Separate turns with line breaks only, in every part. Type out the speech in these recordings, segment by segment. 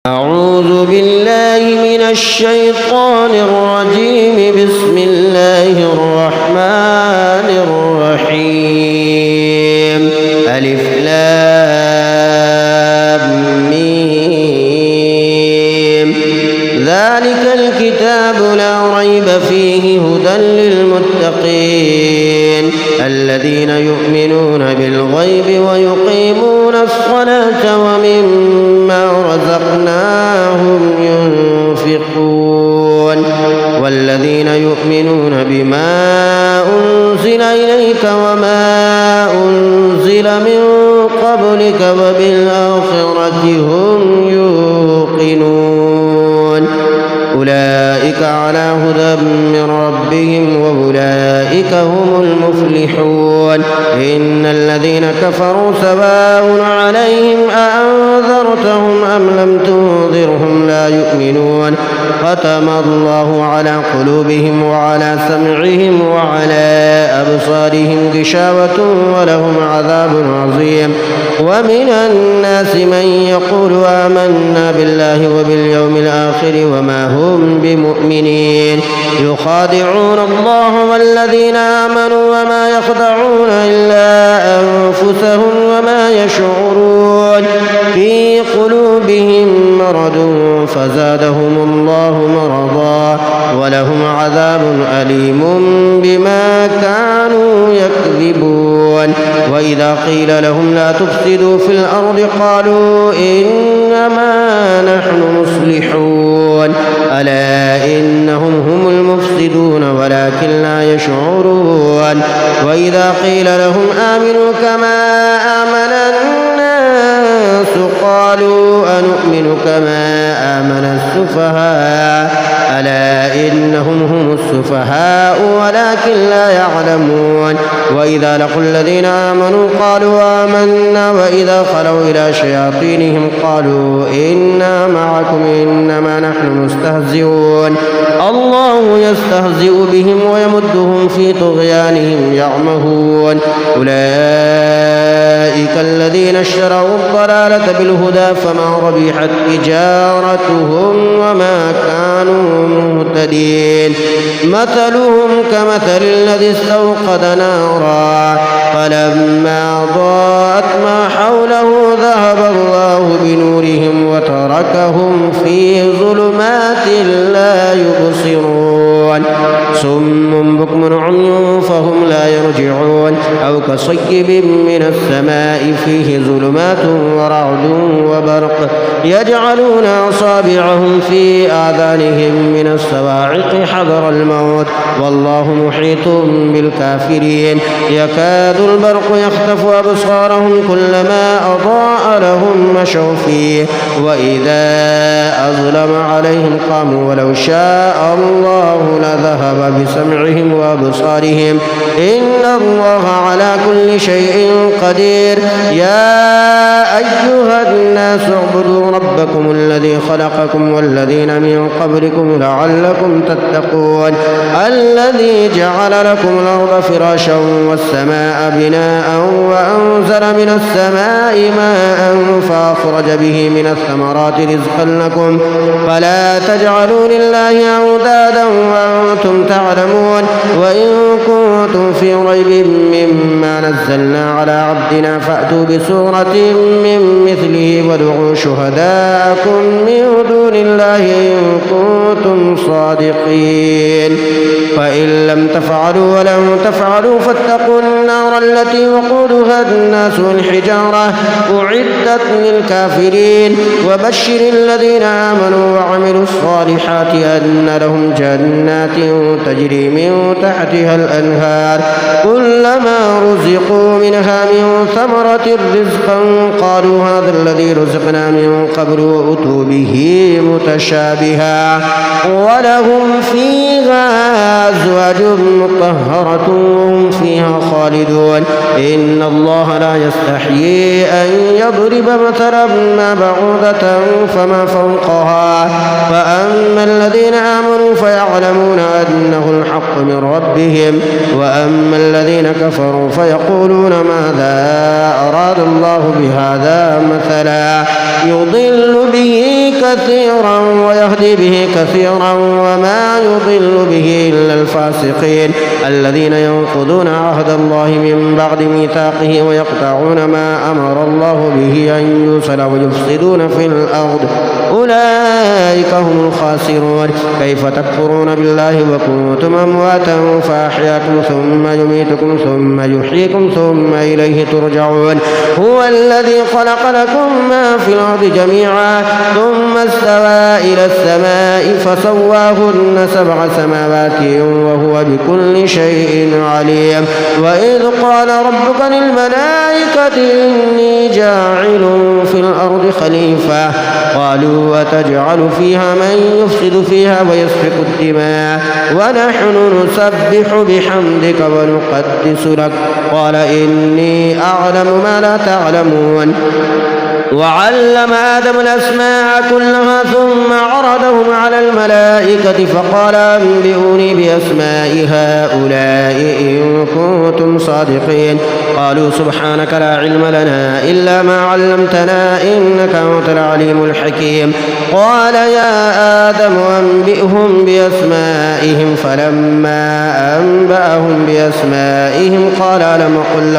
أعوذ بالله من الشيطان الرجيم. بسم الله الرحمن الرحيم. ألف لام ميم. ذلك الكتاب لا ريب فيه هدى للمتقين الذين يؤمنون بالغيب ويقيمون الصلاة ومما رزقناهم ينفقون والذين يؤمنون بما أنزل إليك وما أنزل من قبلك وبالآخرة هم يوقنون أولئك على هدى من ربهم وأولئك هم المفلحون. إن الذين كفروا سواء عليهم أأنذرتهم أم لم تنذرهم لا يؤمنون. ختم الله على قلوبهم وعلى سمعهم وعلى أبصارهم غشاوة ولهم عذاب عظيم. ومن الناس من يقول آمنا بالله وباليوم الآخر وما هم بمؤمنين يخادعون الله والذين آمنوا وما يخدعون إلا أنفسهم وما يشعرون. في قلوبهم مرض فزادهم الله مرضا ولهم عذاب أليم بما كانوا يكذبون. وإذا قيل لهم لا تفسدوا في الأرض قالوا إنما نحن مصلحون ألا إنهم هم المفسدون ولكن لا يشعرون. وإذا قيل لهم آمنوا كما آمن الناس قالوا أنؤمن كما آمن السفهاء ألا إنهم هم السفهاء ولكن لا يعلمون. وإذا لقوا الذين آمنوا قالوا آمنا وإذا خلوا إلى شياطينهم قالوا إنا معكم إنما نحن مستهزئون. الله يستهزئ بهم ويمدهم في طغيانهم يعمهون. أولئك الذين اشتروا الضلالة بالهدى فما ربحت تجارتهم وما كانوا مهتدين. مثلهم كمثل الذي استوقد نارا فلما أضاءت ما حوله ذهب الله بنورهم وتركهم في ظلمات لا يبصرون. صم بكم عمي فهم لا يرجعون. أو كصيب من السماء فيه ظلمات ورعد وبرق يجعلون أصابعهم في آذانهم من الصواعق حذر الموت والله محيط بالكافرين. يكاد البرق يخطف أبصارهم كلما أضاء لهم مشوا فيه وإذا أظلم عليهم قاموا ولو شاء الله لذهب بسمعهم وأبصارهم إن الله على كل شيء قدير. يا أيها الناس اعبدوا ربكم الذي خلقكم والذين من قبلكم لعلكم تتقون. الذي جعل لكم الأرض فراشا والسماء بناء وأنزل من السماء ماء فأخرج به من الثمرات رزقا لكم فلا تجعلوا لله أندادا وأنتم تعلمون. وإن كنتم في ريب مما نزلنا على عبدنا فأتوا بسورة من مثله وادعوا شهداءكم من دون الله إن كنتم صادقين. فإن لم تفعلوا ولم تفعلوا فاتقوا النار التي وقودها الناس والحجارة أعدت للكافرين. وبشر الذين آمنوا وعملوا الصالحات أن لهم جنات تجري من تحتها الأنهار كلما رزقوا منها من ثمرة رزقا قالوا هذا الذي رزقنا من قبل وأتوا به متشابها ولهم فيها أزواج مطهرة وهم فيها خالدون. إن الله لا يستحيي أن يضرب مثلا ما بعوضة فما فوقها فأما الذين آمنوا فيعلمون أنه أنه الحق من ربهم. وأما الذين كفروا فيقولون ماذا أراد الله بهذا مثلا يضل به كثيرا ويهدي به كثيرا وما يضل به إلا الفاسقين الذين ينقضون عهد الله من بعد ميثاقه ويقطعون ما أمر الله به أن يوصل ويفسدون في الأرض أولئك هم الخاسرون. كيف تكفرون بالله وكنتم أمواتا فأحياكم ثم يميتكم ثم يحييكم ثم إليه ترجعون. هو الذي خلق لكم ما في الأرض جميعا ثم استوى إلى السماء فسواهن 7 سماوات وهو بكل شيء عليم. وإذ قال ربك للملائكة إني جاعل في الأرض خليفة قالوا وتجعل فيها من يفسد فيها ويسفك الدماء ونحن نسبح بحمدك ونقدس لك قال إني أعلم ما لا تعلمون. وعلم آدم الأسماء كلها ثم عرضهم على الملائكة فقال أنبئوني بأسماء هؤلاء إن كنتم صادقين. قالوا سبحانك لا علم لنا إلا ما علمتنا إنك أنت العليم الحكيم. قال يا آدم أنبئهم بأسمائهم فلما أنبأهم بأسمائهم قال ألم أقل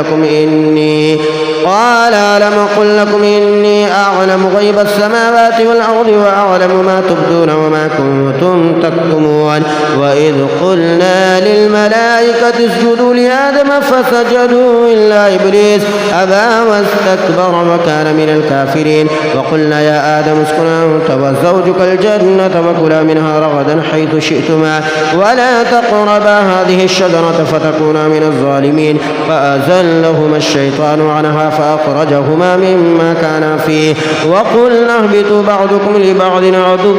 لكم إني أعلم غيب السماوات والأرض وأعلم ما تبدون وما كنتم تكتمون. وإذ قلنا للملائكة اسجدوا لآدم فسجدوا إلا إبليس أبى واستكبر وكان من الكافرين. وقلنا يا آدم اسكن أنت وزوجك الجنة وكلا منها رغدا حيث شئتما ولا تقربا هذه الشجرة فتكونا من الظالمين. فأزلهما الشيطان عنها فأخرجهما مما كان فيه وقلنا اهبطوا بعضكم لبعض عدو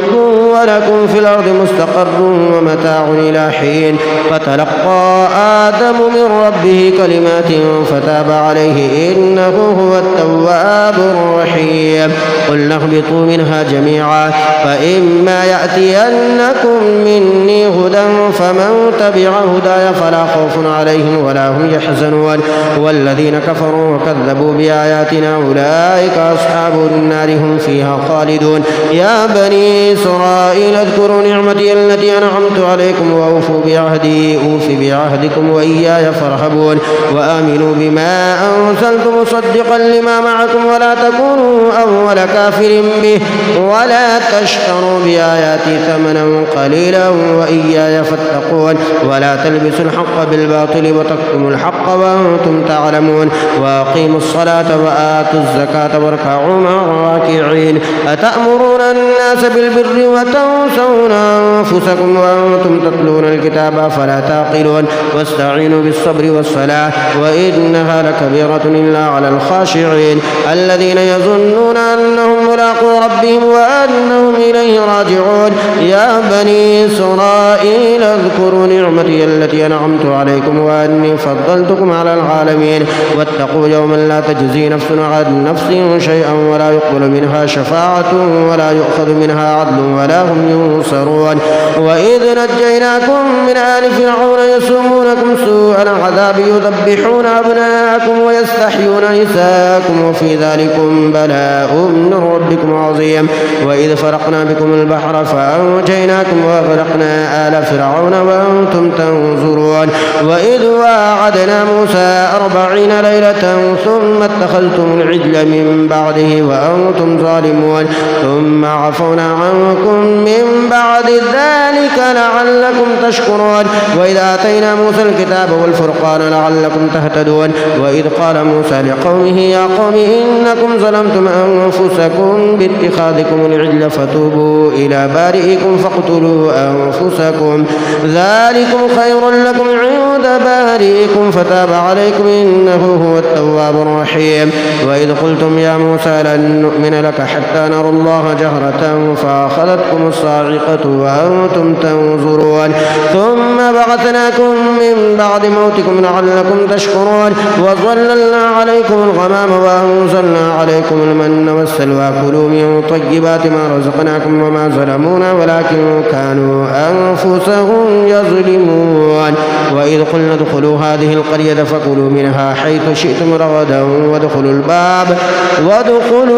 ولكم في الأرض مستقر ومتاع إلى حين. فتلقى آدم من ربه كلمات فتاب عليه إنه هو التواب الرحيم. قلنا اهبطوا منها جميعا فإما يأتينكم مني هدى فمن تبع هداي فلا خوف عليهم ولا هم يحزنون. والذين كفروا وكذبوا بآياتنا أولئك أصحاب النار هم فيها خالدون. يا بني إسرائيل اذكروا نعمتي التي أنعمت عليكم وأوفوا بعهدي أوف بعهدكم وإياي فارهبون. وآمنوا بما أنزلت مصدقا لما معكم ولا تكونوا أول كافر به ولا تشتروا بآياتي ثمنا قليلا وإياي فاتقون. ولا تلبسوا الحق بالباطل وتكتموا الحق وأنتم تعلمون. وأقيموا الصلاة وآتوا الزكاة واركعوا مع الراكعين. أتأمرون الناس بالبر وتنسون أنفسكم وأنتم تتلون الكتاب فلا تعقلون. واستعينوا بالصبر والصلاة وإنها لكبيرة إلا على الخاشعين الذين يظنون أنهم ملاقو ربهم وأنهم إليه راجعون. يا بني إسرائيل اذكروا نعمتي التي أنعمت عليكم وأني فضلتكم على العالمين. واتقوا يوما لا تجزي نفس عن نفس شيئا ولا يقبل منها شفاعة ولا يؤخذ منها عدل ولا هم ينصرون. وإذ نجيناكم من آل فرعون يسومونكم سوء العذاب يذبحون أبناءكم ويستحيون نساءكم وفي ذلكم بلاء من ربكم عظيم. وإذ فرقنا بكم البحر فأنجيناكم وأغرقنا آل فرعون وأنتم تنظرون. وإذ واعدنا موسى 40 ليلة ثم اتخذتم العجل من بعده وأنتم ظالمون ثم عفونا عنكم من بعد ذلك لعلكم تشكرون. وإذ آتينا موسى الكتاب والفرقان لعلكم تهتدون. وإذ قال موسى لقومه يا قوم إنكم ظلمتم أنفسكم باتخاذكم العجل فتوبوا إلى بارئكم فاقتلوا أنفسكم ذلكم خير لكم عند بارئكم فتاب عليكم إنه هو التواب الرحيم. رحيم. وإذ قلتم يا موسى لن نؤمن لك حتى نرى الله جهرة فأخذتكم الصاعقة وأنتم تنظرون ثم بعثناكم من بعد موتكم لعلكم تشكرون وظللنا عليكم الغمام وأنزلنا عليكم المن والسلوى كلوا من طيبات ما رزقناكم وما ظلمونا ولكن كانوا أنفسهم يظلمون. وإذ قلنا ادخلوا هذه القرية فكلوا منها حيث شئتم رغدا وادخلوا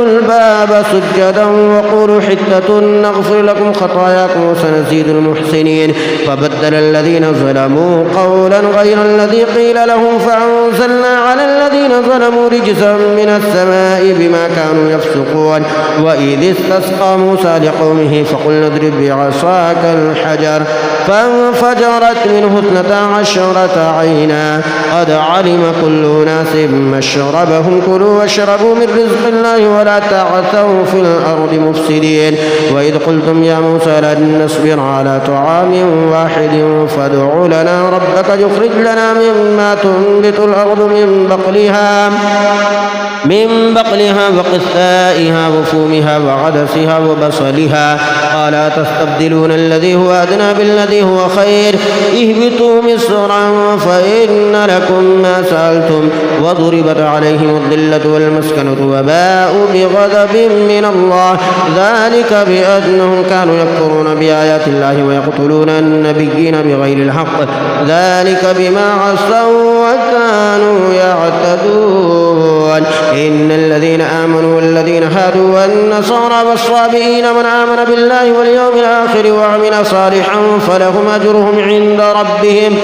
الباب سجدا وقولوا حتة نغفر لكم خطاياكم وسنزيد المحسنين. فبدل الذين ظلموا قولا غير الذي قيل لهم فأنزلنا على الذين ظلموا رجزا من السماء بما كانوا يفسقون. وإذ استسقى موسى لقومه فقلنا اضرب بعصاك الحجر فانفجرت منه 12 عينا قد علم كل أناس مشربهم كلوا واشربوا من رزق الله ولا تعثوا في الأرض مفسدين. وإذ قلتم يا موسى لن نصبر على طعام واحد فادع لنا ربك يخرج لنا مما تنبت الأرض من بقلها وقثائها وفومها وعدسها وبصلها قال أتستبدلون الذي هو أدنى بالذي هو خير اهبطوا مصرا فإن لكم ما سألتم وضربت عليهم الذلة والمسكنة وباءوا بغضب من الله ذلك بأنهم كانوا يكفرون بآيات الله ويقتلون النبيين بغير الحق ذلك بما عصوا وكانوا يعتدون. إن الذين آمنوا والذين هادوا والنصارى والصابئين من آمن بالله واليوم الآخر وعمل صالحا فلهم أجرهم عند ربهم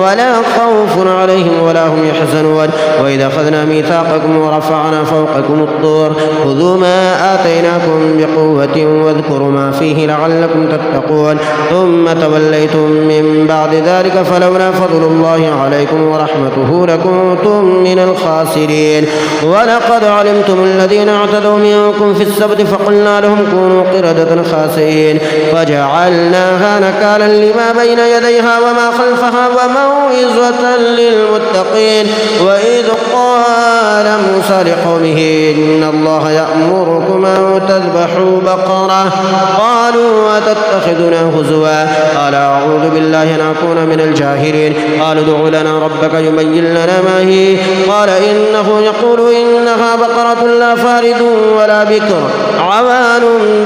ولا خوف عليهم ولا هم يحزنون. وإذا أخذنا ميثاقكم ورفعنا فوقكم الطور خذوا ما آتيناكم بقوة واذكروا ما فيه لعلكم تتقون ثم توليتم من بعد ذلك فلولا فضل الله عليكم ورحمته لكنتم من الخاسرين. ولقد علمتم الذين اعتدوا منكم في السبت فقلنا لهم كونوا قردة خاسئين فجعلناها نكالا لما بين يديها وما خلفها وموعظة للمتقين. وإذ قال موسى لقومه إن الله يأمركم أن تذبحوا بقرة قالوا أتتخذنا هزوا قال أعوذ بالله أن أكون من الجاهلين. قالوا ادع لنا ربك يبين لنا ما هي قال إنه يقول إنها بقرة لا فارض ولا بكر عوان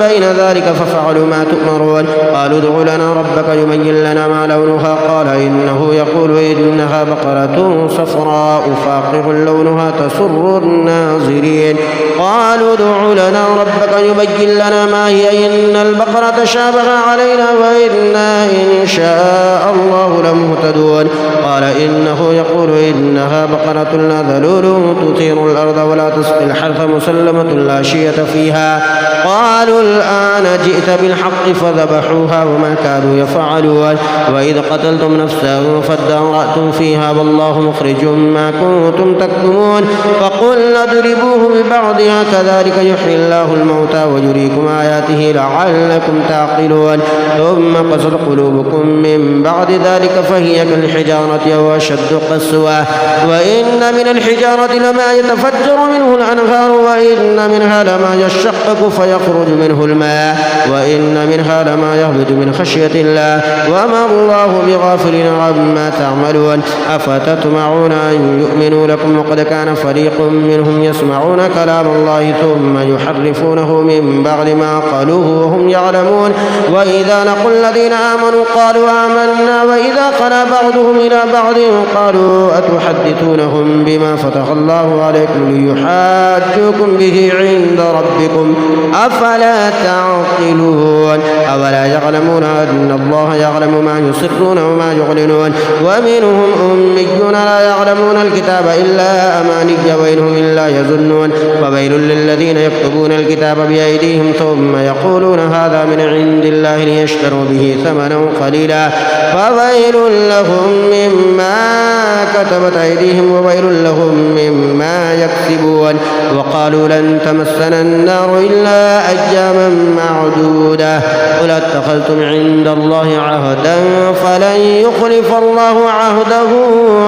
بين ذلك ففعلوا ما تؤمرون. قالوا ادع لنا ربك يبين لنا ما لونها قال إنه يقول إنها بقرة صفراء فاقع لونها تسر الناظرين. قالوا ادع لنا ربك يبين لنا ما هي إن البقرة شابه علينا وإنا إن شاء الله لمهتدون. قال إنه يقول إنها بقرة لا ذلول تثير الأرض ولا تسقي الحرث مسلمة لا شية فيها. قالوا الآن جئت بالحق فذبحوها وما كانوا يفعلون. وإذ قتلتم نفسا فادارأتم فيها والله مخرج ما كنتم تكتمون. فقلنا اضربوه ببعضها كذلك يحيي الله الموتى ويريكم آياته لعلكم تعقلون. ثم قست قلوبكم من بعد ذلك فهي كالحجارة أو أشد قسوة. وإن من الحجارة لما يتفجر منه الأنهار وإن منها لما يشقق فيخرج منه الماء وإن منها لما يهبط من خشية الله وما الله بغافل عما تعملون. أفتطمعون أن يؤمنوا لكم وقد كان فريق منهم يسمعون كلام الله ثم يحرفونه من بعد ما قالوه وهم يعلمون. وإذا لقوا الذين آمنوا قالوا آمنا وإذا خلا بعضهم إلى بعض قالوا أتحدثونهم بما فتح الله عليكم ليحاجوكم به عند ربكم أفلا تعقلون. أولا يعلمون أن الله يعلم ما يسرون وما يعلنون. ومنهم أميون لا يعلمون الكتاب إلا أماني وإنهم إلا يظنون. وويل للذين يكتبون الكتاب بأيديهم ثم يقولون هذا من عند الله ليشتروا به ثمنا قليلا فويل لهم مما كتبت أيديهم وويل لهم مما يكسبون. وقالوا لن تمسنا النار إلا أياما معدودة قل اتخذتم اتخذتم عند الله عهدا فلن يخلف الله عهده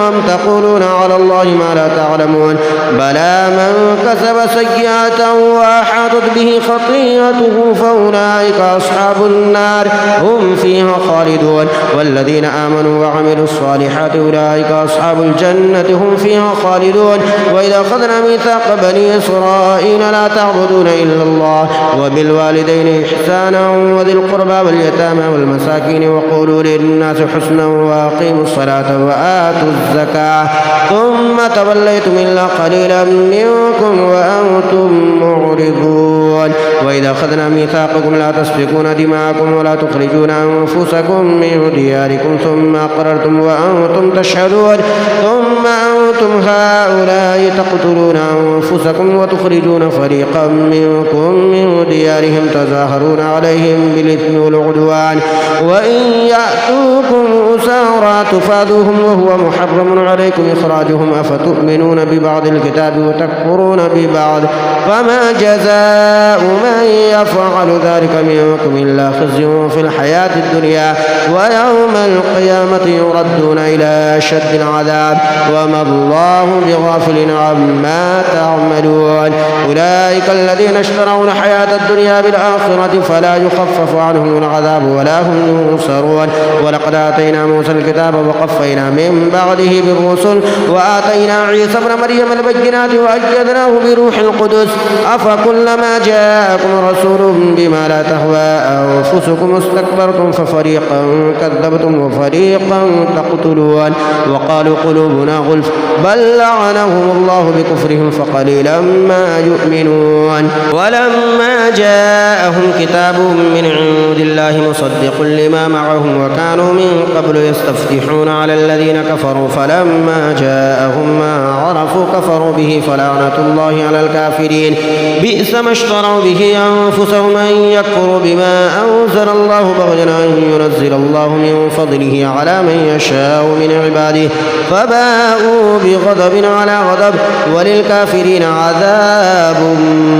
أم تقولون على الله ما لا تعلمون بلى من كسب سيئة وأحاطت به خطيئته فأولئك أصحاب النار هم فيها خالدون والذين آمنوا وعملوا الصالحات أولئك أصحاب الجنة هم فيها خالدون وإذا أخذنا ميثاق بني إسرائيل لا تعبدون إلا الله وبالوالدين إحسانا وذي القربى واليتامى والمساكين وقولوا للناس حسنا وأقيموا الصلاة وآتوا الزكاة ثم توليتم إلا قليلا منكم وأنتم معرضون وإذا أخذنا ميثاقكم لا تسفكون دماءكم ولا تخرجون أنفسكم من دياركم ثم أقررتم وأنتم تشهدون ثم أنتم هؤلاء تقتلون أنفسكم وتخرجون فريقا منكم من ديارهم تظاهرون عليهم بالإثم والعدوان وإن يأتوكم أسارى تفادوهم وهو محرم عليكم إخراجهم أفتؤمنون ببعض الكتاب وتكفرون ببعض فما جزاء من يفعل ذلك منكم إلا خزي في الحياة الدنيا ويوم القيامة يردون إلى أشد العذاب وما الله بغافل عما تعملون أولئك الذين اشتروا الحياة الدنيا بالآخرة فلا يخفف عنهم العذاب ولا هم ينصرون ولقد آتينا موسى الكتاب وقفينا من بعده بالرسل وآتينا عيسى ابن مريم البينات وأيدناه بروح القدس أفكلما جاءكم رسول بما لا تهوى أنفسكم استكبرتم ففريقا كذبتم وفريقا تقتلون وقالوا قلوبنا غلف بل لعنهم الله بكفرهم فقليلا ما يؤمنون ولما جاءهم كتاب من عند الله مصدق لما معهم وكانوا من قبل يستفتحون على الذين كفروا فلما جاءهم ما عرفوا كفروا به فلعنة الله على الكافرين بئس ما اشتروا به أنفسهم أن يكفروا بما أنزل الله بغيا أن ينزل الله من فضله على من يشاء من عباده فباءوا بغضب على غضب وللكافرين عذاب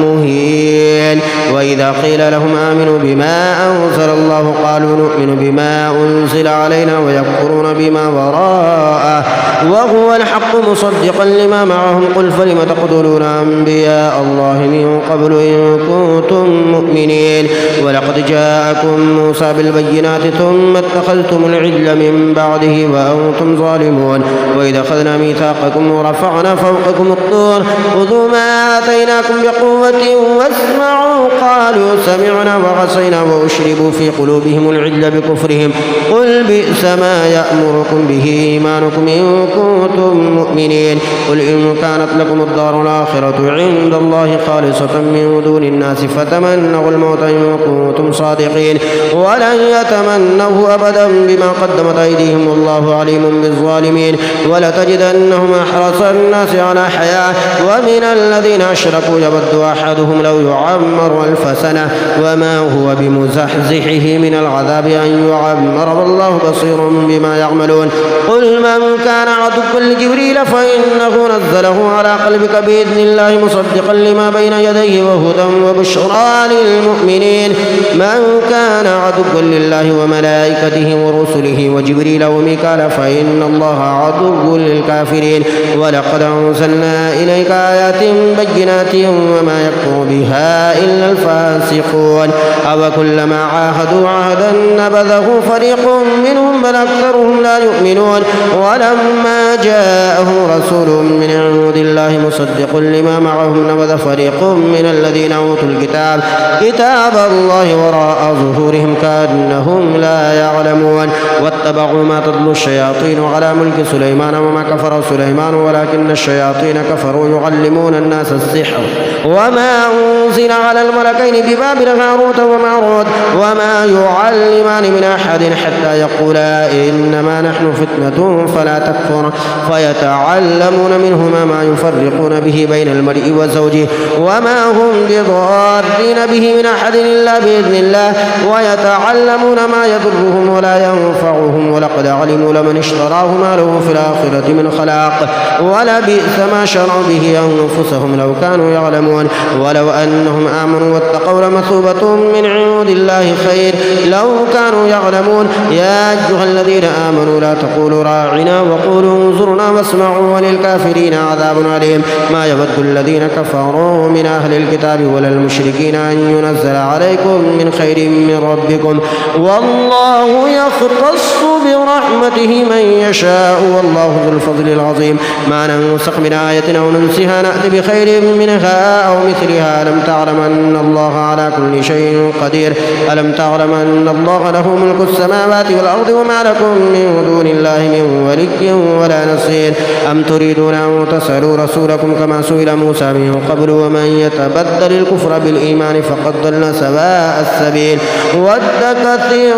مهين وإذا قيل لهم آمنوا بما أنزل الله قالوا نؤمن بما أنزل علينا ويكفرون بما وراءه وهو الحق مصدقا لما معهم قل فلم تقتلون أنبياء الله من قبل إن كنتم مؤمنين ولقد جاءكم موسى بالبينات ثم اتخذتم العجل من بعده وأنتم ظالمون وإذا أخذنا ميثاقكم ورفعنا فوقكم الطور خذوا ما آتيناكم بقوة واسمعوا قالوا سمعنا وعصينا وأشربوا في قلوبهم العجل بكفرهم قل بئس ما يأمركم به إيمانكم إن كنتم مؤمنين قل إن كانت لكم الدار الآخرة عند الله خالصة من دون الناس فتمنوا الموت إن كنتم صادقين ولن يتمنوه أبدا بما قدمت أيديهم والله عليم بالظالمين ولتجدنهم أحرص الناس على حياة ومن الذين أشركوا يود أحدهم لو يعمر 1000 سنة وما هو بمزحزحه من العذاب أن يعمر والله بصير بما يعملون قل من كان عدوا لجبريل فإنه نزله على قلبك بإذن الله مصدقا لما بين يديه وهدى وبشرى للمؤمنين من كان عدوا لله وملائكته ورسله وجبريل وميكال فإن الله عدو للكافرين ولقد أنزلنا إليك آيات بينات وما يكفر بها إلا الفاسقون أو كلما عاهدوا عهدا نبذه فريق منهم بل أكثرهم لا يؤمنون ولما جاءهم رسول من عند الله مصدق لما معهم نبذ فريق من الذين أوتوا الكتاب كتاب الله وراء ظهورهم كأنهم لا يعلمون واتبعوا ما تتلو الشياطين على ملك سليمان وما كفر سليمان ولكن الشياطين كفروا يعلمون الناس السحر وما أنزل على الملكين ببابل هاروت وماروت وما يعلمان من أحد حتى يقولا إنما نحن فتنة فلا تكفر فيتعلمون منهما ما يفرقون به بين المرء وزوجه وما هم بضارين به من أحد إلا بإذن الله ويتعلمون ما يضرهم ولا ينفعهم ولقد علموا لمن اشتراه ما له في الآخرة من خلاق ولبئس ما شروا به أنفسهم لو كانوا يعلمون ولو أنهم آمنوا واتقوا لمثوبة من عند الله خير لو كانوا يعلمون يا أيها الذين آمنوا لا تقولوا راعنا وقولوا انظرنا واسمعوا وللكافرين عذاب أليم ما يود الذين كفروا من أهل الكتاب ولا المشركين أن ينزل عليكم من خير من ربكم والله يختص برحمته من يشاء والله ذو الفضل العظيم ما ننسخ من آية أو ننسها نأتي بخير منها أو مثلها ألم تعلم أن الله على كل شيء قدير ألم تعلم أن الله له ملك السماوات والأرض وما لكم من دون الله من ولي ولا نصير أم تريدون أن تسألوا رسولكم كما سئل موسى من قبل ومن يتبدل الكفر بالإيمان فقد ضل سواء السبيل ود كثير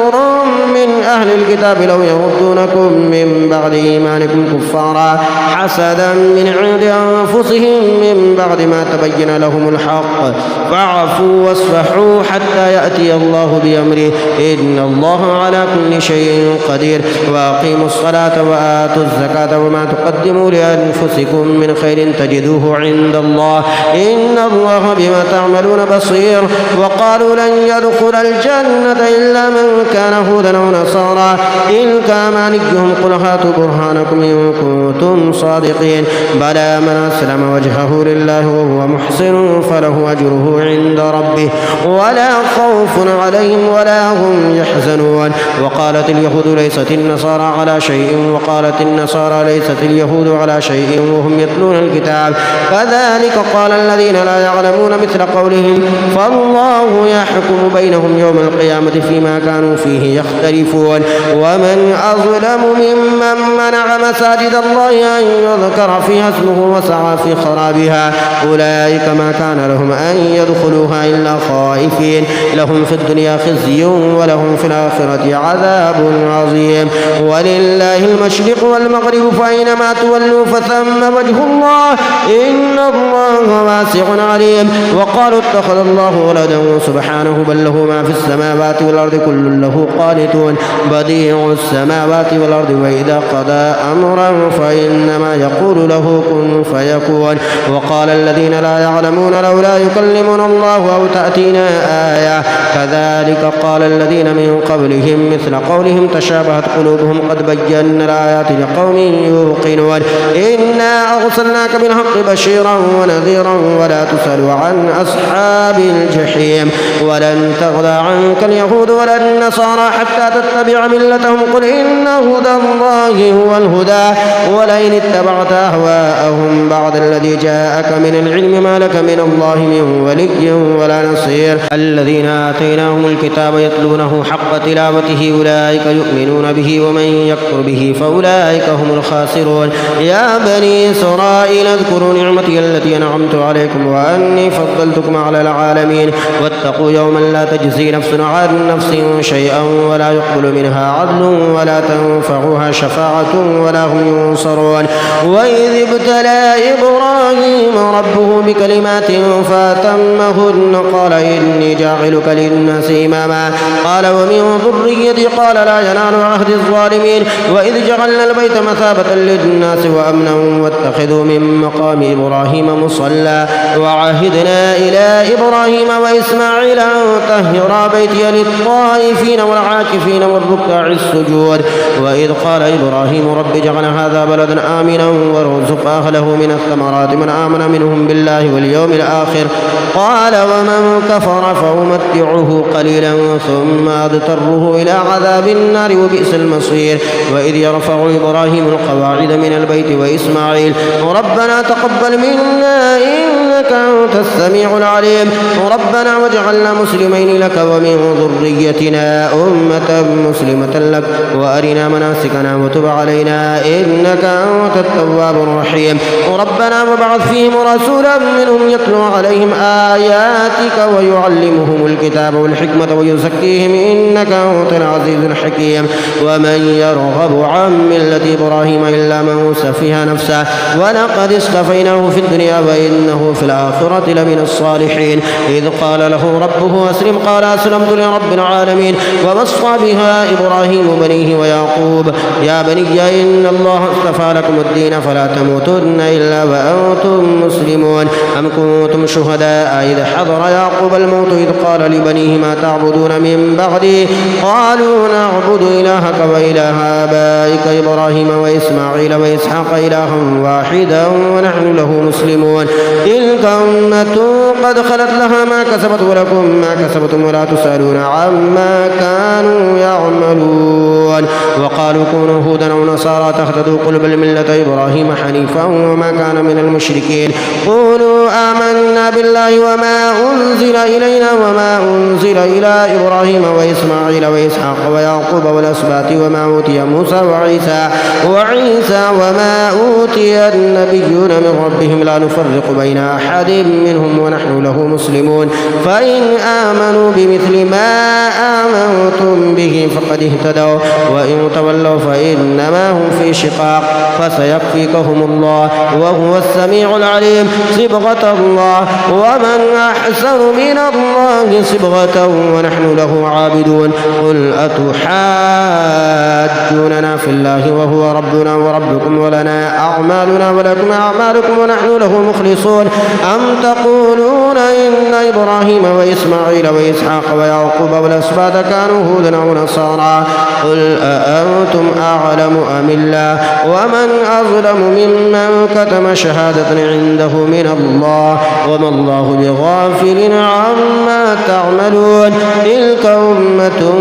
من أهل الكتاب لو يردونكم من بعد إيمانكم كفارا حسدا من عند أنفسهم من بعد ما تبين لهم الحق فاعفوا واصفحوا حتى يأتي الله بأمره إن الله على كل شيء قدير وأقيموا الصلاة وآتوا الزكاة وما تقدموا لأنفسكم من خير تجدوه عند الله إن الله بما تعملون بصير وقالوا لن يدخل الجنة إلا من كان هودا أو نصارى تلك أمانيهم قل هاتوا برهانكم إن كنتم صادقين بلى من أسلم وجهه لله وهو محسن فله أجره عند ربه ولا خوف عليهم ولا هم يحزنون وقالت اليهود ليست النصارى على شيء وقالت النصارى ليست اليهود على شيء وهم يتلون الكتاب كذلك قال الذين لا يعلمون مثل قولهم فالله يحكم بينهم يوم القيامة فيما كانوا فيه يختلفون ومن أظلم ممن منع مساجد الله أن يذكر فيها اسمه وسعى في خرابها أولئك ما كان لهم أن يدخلوها إلا خائفين لهم في الدنيا خزي ولهم في الآخرة عذاب عظيم ولله المشرق والمغرب فأينما تولوا فثم وجه الله إن الله واسع عليم وقالوا اتخذ الله ولدا سبحانه بل له ما في السماوات والأرض كل له قانتون بديع السماوات والأرض وإذا قضى أمرا فإنما يقول له كن فيكون وقال الذين لا يعلمون لولا يكلمنا الله أو تأتينا آية كذلك قال الذين من قبلهم مثل قولهم تشابهت قلوبهم قد بينا الآيات لقوم يوقنون إنا أرسلناك بالحق بشيرا ونذيرا ولا تسأل عن أصحاب الجحيم ولن تغضى عنك اليهود ولا النصارى حتى تتبع ملتهم قل إن هدى الله هو الهدى ولئن اتبعت أهواءهم بعد الذي جاءك من العلم ما لك من الله من ولي ولا نصير الذين آتيناهم الكتاب يتلونه حق تلاوته أولئك يؤمنون به ومن يكفر به فأولئك هم الخاسرون يا بني إسرائيل اذكروا نعمتي التي أنعمت عليكم وأني فضلتكم على العالمين واتقوا يوما لا تجزي نفس عن نفس شيئا ولا يقبل منها عدل ولا تنفعها شفاعة ولا هم ينصرون وإذ ابتلى إبراهيم ربه بكلمات فأتمهن قال إني جاعلك للناس إماما قال ومن ذريتي قال لا ينال عهد الظالمين وإذ جعلنا البيت مثابة للناس وأمنا واتخذوا من مقام إبراهيم مصلى وعهدنا إلى إبراهيم وإسماعيل أن طهرا بيتي للطائفين والعاكفين والركع السجود وإذ قال إبراهيم رب اجعل هذا بلدا آمنا وارزق أهله من الثمرات من آمن منهم بالله واليوم الآخر قال ومن كفر فأمتعه قليلا ثم أضطره إلى عذاب النار وبئس المصير وإذ يرفع إبراهيم القواعد من البيت وإسماعيل ربنا تقبل منا إنك أنت السميع العليم ربنا واجعلنا مسلمين لك ومن ذريتنا أمة مسلمة لك وأرنا مناسكنا وتب علينا إنك أنت التواب الرحيم ربنا وابعث فيهم رسولا منهم يتلو عليهم آياتك ويعلمهم الكتاب والحكمة ويزكيهم إنك أنت العزيز الحكيم ومن يرغب عن ملة إبراهيم إلا من سفه نفسه ولقد اصطفيناه في الدنيا وإنه في الآخرة لمن الصالحين. إذ قال له ربه أسلم قال أسلمت لرب العالمين. ووصى بها إبراهيم بنيه ويعقوب يا بني إن الله اصطفى لكم الدين فلا تموتن إلا وأنتم مسلمون. أم كنتم شهداء إذ حضر يعقوب الموت إذ قال لبنيه ما تعبدون من بعدي قالوا نعبد إلهك وإله آبائك إبراهيم وإسماعيل وإسحاق إلها واحدا ونحن له مسلمون. تلك أمة قد خلت لها ما كسبت ولكم ما كسبتم ولا تسألون عما كانوا يعملون. وقالوا كونوا هودا أو نصارى تهتدوا قل بل ملة إبراهيم حنيفا وما كان من المشركين. قولوا آمنا بالله وما أنزل إلينا وما أنزل إلى إبراهيم وإسماعيل وإسحاق ويعقوب والأسباط وما أوتي موسى وعيسى وما أوتي النبيون من ربهم لا نفرق بين أحد منهم ونحن له مسلمون. فإن آمنوا بمثل ما آمنتم به فقد اهتدوا وإن تولوا فإنما هم في شقاق فسيكفيكهم الله وهو السميع العليم. صبغة الله ومن أحسن من الله صبغة ونحن له عابدون. قل أتحاجوننا في الله وهو ربنا وربكم ولنا أعمالنا ولكم أعمالكم ونحن له مخلصون. أم تقولون إن إبراهيم وإسماعيل وإسحاق ويعقوب والأسباط كانوا هودا أو نصارى قل أأنتم أعلم أم الله ومن أظلم ممن كتم شهادة عنده من الله وما الله بغافل عما تعملون. تلك أمة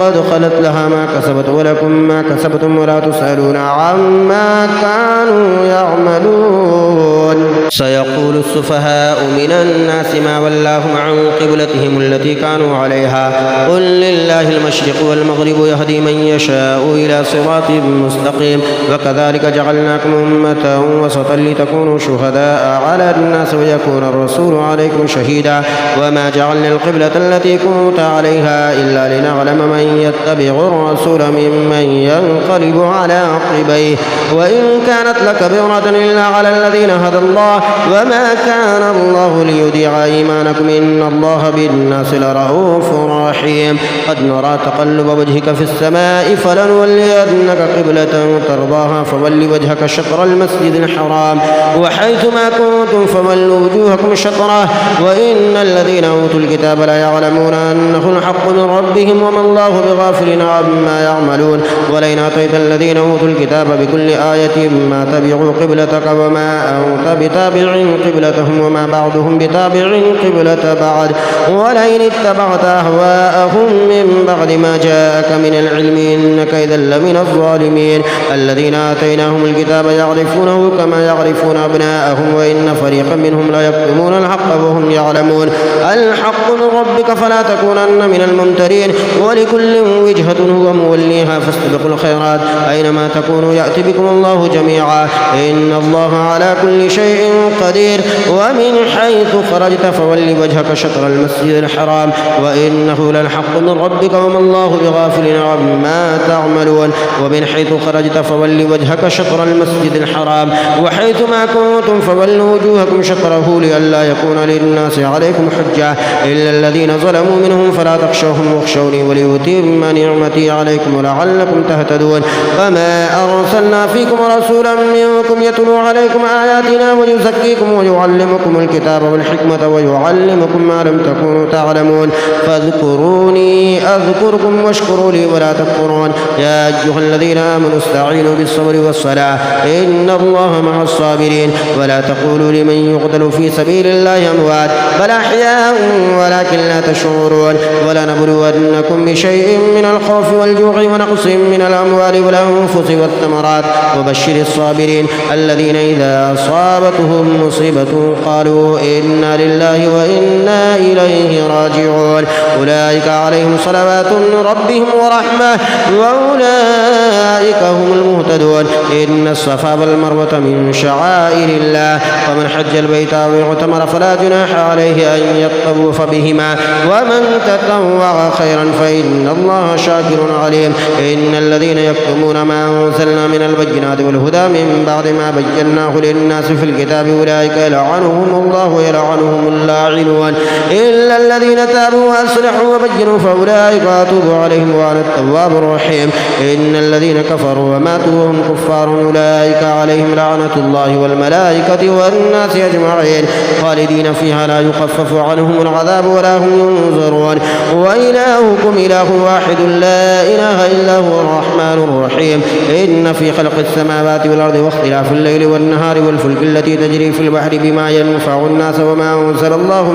قد خلت لها ما كسبت ولكم ما كسبتم ولا تسألون عما كانوا يعملون. سيقول السفهاء من الناس ما ولاهم عن قبلتهم التي كانوا عليها قل لله المشرق والمغرب يهدي من يشاء إلى صراط مستقيم. وكذلك جعلناكم أمة وسطا لتكونوا شهداء على الناس ويكون الرسول عليكم شهيدا. وما جعلنا القبلة التي كنت عليها إلا لنعلم من يتبع الرسول ممن ينقلب على عقبيه وإن كانت لكبيرة إلا على الذين هدى الله وما كان الله ليضيع إيمانكم إن الله بالناس لرؤوف رحيم. قد نرى تقلب وجهك في السماء فلنولينك قبلة ترضاها فول وجهك شطر المسجد الحرام وحيث ما كنتم فولوا وجوهكم شطره وإن الذين أوتوا الكتاب لا يعلمون أنه الحق من ربهم وما الله بغافل عما يعملون. ولئن أتيت الذين أوتوا الكتاب بكل آية ما تبعوا قبلتك وما أنت بتابع قبلتهم وما بعضهم بتابع قبلة بعد ولئن اتبعت أهواءهم من بعد ما جاءك من العلم إنك إذا لمن الظالمين. الذين آتيناهم الكتاب يعرفونه كما يعرفون أبناءهم وإن فريقا منهم لا يكتمون الحق وهم يعلمون. الحق من ربك فلا تكونن من الممترين ولكل وجهة هو موليها فاستبقوا الخيرات أينما تكونوا يأتي بكم الله جميعا إن الله على كل شيء قدير. ومن حيث خرجت فول وجهك شطر المسجد الحرام وإنه للحق من ربك وما الله بغافل عما تعملون. ومن حيث خرجت فول وجهك شطر المسجد الحرام وحيث ما كنتم فولوا وجوهكم شطره لئلا يكون للناس عليكم حجة إلا الذين ظلموا منهم فلا تخشوهم واخشوني وليتم نعمتي عليكم ولعلكم تهتدون. وما أرسلنا فيكم رسولا منكم يتلو عليكم آياتنا ويزكيكم ويعلمكم الكتاب والحكمة ويعلمكم ما لم تكونوا تعلمون. فاذكروني أذكركم واشكروا لي ولا تكفرون. يا أيها الذين آمنوا استعينوا بالصبر والصلاة إن الله مع الصابرين. ولا تقولوا لمن يقتل في سبيل الله أموات بل أحياء ولكن لا تشعرون. ولنبلونكم بشيء من الخوف والجوع ونقص من الأموال والأنفس والثمرات وبشر الصابرين الذين إذا أصابتهم مصيبة قالوا إنا لله وإنا إليه راجعون. أولئك عليهم صلوات من ربهم ورحمة وأولئك هم المهتدون. إن الصفا والمروة من شعائر الله فمن حج البيت أو اعتمر فلا جناح عليه أن يطوف بهما ومن تطوع خيرا فإن الله شاكر عليم. إن الذين يكتمون ما أنزلنا من البينات والهدى من بعد ما بيناه للناس في الكتاب أولئك يلعنهم الله ويلعنهم اللاعنون إلا الذين تابوا وأصلحوا وبينوا فأولئك أتوب عليهم وأنا التواب الرحيم. إن الذين كفروا وماتوا وهم كفار أولئك عليهم لعنة الله والملائكة والناس أجمعين خالدين فيها لا يخفف عنهم العذاب ولا هم ينظرون. وإلهكم إله واحد لا إله إلا هو الرحمن الرحيم. إن في خلق السماوات والأرض واختلاف الليل والنهار والفلك التي تجري في البحر بما ينفع الناس وما أنزل الله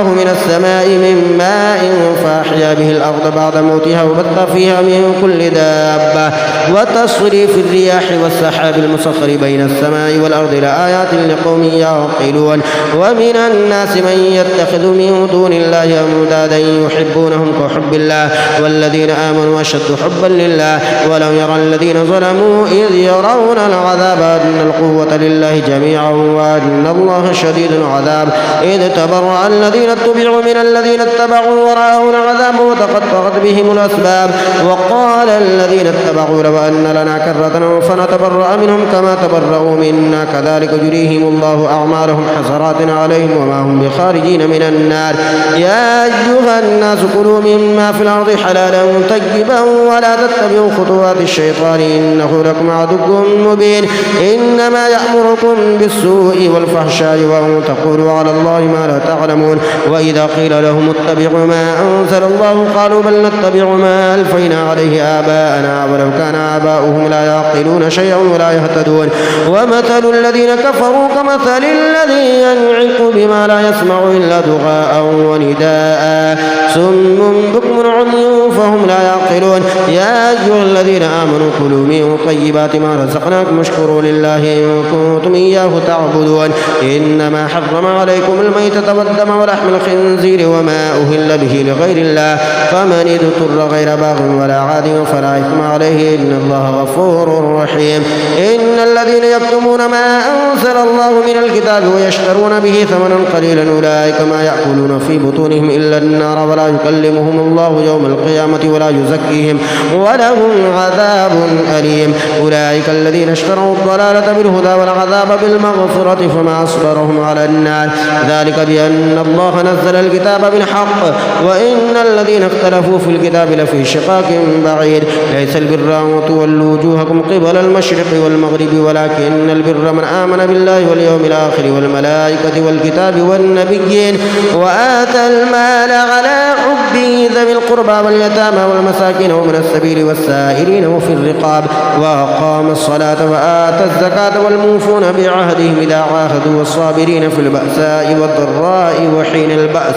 من السماء من ماء فأحيا به الأرض بعد موتها وبث فيها من كل دابة وتصريف الرياح والسحاب المسخر بين السماء والأرض لآيات لقوم يعقلون. ومن الناس من يتخذ من دون الله أندادا يحبونهم كحب الله والذين آمنوا أشد حبا لله ولو يرى الذين ظلموا إذ يرون العذاب أن القوة لله جميعا وأن الله شديد العذاب إذ تبرأ الذين اتبعوا من الذين اتبعوا ورأوا العذاب وتقطعت بهم الأسباب وقال الذين اتبعوا لو أن لنا كرة فنتبرأ منهم كما تبرأوا منا كذلك يريهم الله أعمالهم حسرات عليهم وما هم بخارجين من النار. يا أيها الناس كلوا مما في الأرض حلالا طيبا ولا تتبعوا خطوات الشيطان إنه لكم عدو مبين. إنما يأمركم بالسوء والفحشاء وأن تقولوا على الله ما لا تعلمون. وإذا قيل لهم اتبعوا ما أنزل الله قالوا بل نتبع ما ألفينا عليه آباءنا ولو كان آباؤهم لا يعقلون شيئا ولا يهتدون. ومثل الذين كفروا كمثل الذي ينعق بما لا يسمع إلا دعاء ونداء صم بكم عمي فهم لا يعقلون. يا أيها الذين آمنوا كلوا من طيبات ما رزقناكم واشكروا لله إن كنتم إياه تعبدون. إنما حرم عليكم الميتة والدم ولحم الخنزير وما أهل به لغير الله فمن اضطر غير باغ ولا عاد فلا إثم عليه إن الله غفور رحيم. إن الذين يكتمون ما أنزل الله من الكتاب ويشترون به ثمنا قليلا أولئك ما يأكلون في بطونهم إلا النار ولا يكلمهم الله يوم القيامة ولا يزكيهم ولهم عذاب أليم. أولئك الذين اشتروا الضلالة بالهدى والعذاب بالمغفرة فما أصبرهم على النار ذلك بأن الله نزل الكتاب بالحق وإن الذين اختلفوا في الكتاب لفي شقاق بعيد. ليس البر أن تولوا وجوهكم قبل المشرق والمغرب ولكن البر من آمن بالله واليوم الآخر والملائكة والكتاب والنبيين وآتى المال على حبه ذوي القربى واليتامى والمساكين ومن السبيل والسائلين وفي الرقاب وأقام الصلاة وآتى الزكاة والموفون بعهدهم إذا عاهدوا والصابرين في البأساء والضراء وحين البأس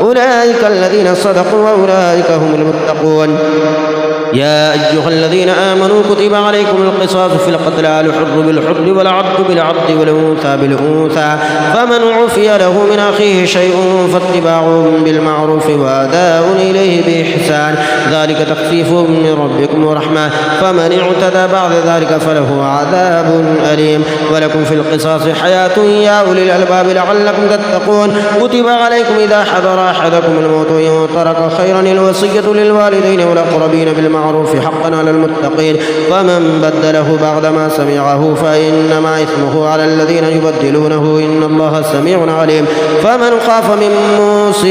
أولئك الذين صدقوا وأولئك هم المتقون. يا أيها الذين آمنوا كتب عليكم القصاص في القتلى الحر بالحر والعبد بالعبد والأنثى بالأنثى فمن عفي له من أخيه شيء فاتباع بالمعروف وأداء إليه بإحسان ذلك تخفيف من ربكم ورحمة فمن اعتدى بعد ذلك فله عذاب أليم. ولكم في القصاص حياة يا أولي الألباب لعلكم تتقون. كتب عليكم إذا حضر أحدكم الموت إن ترك خيرا الوصية للوالدين والأقربين بالمعروف حقا على المتقين فمن بدله بعدما سمعه فإنما إثمه على الذين يبدلونه إن الله سميع عليم. فمن خاف من موص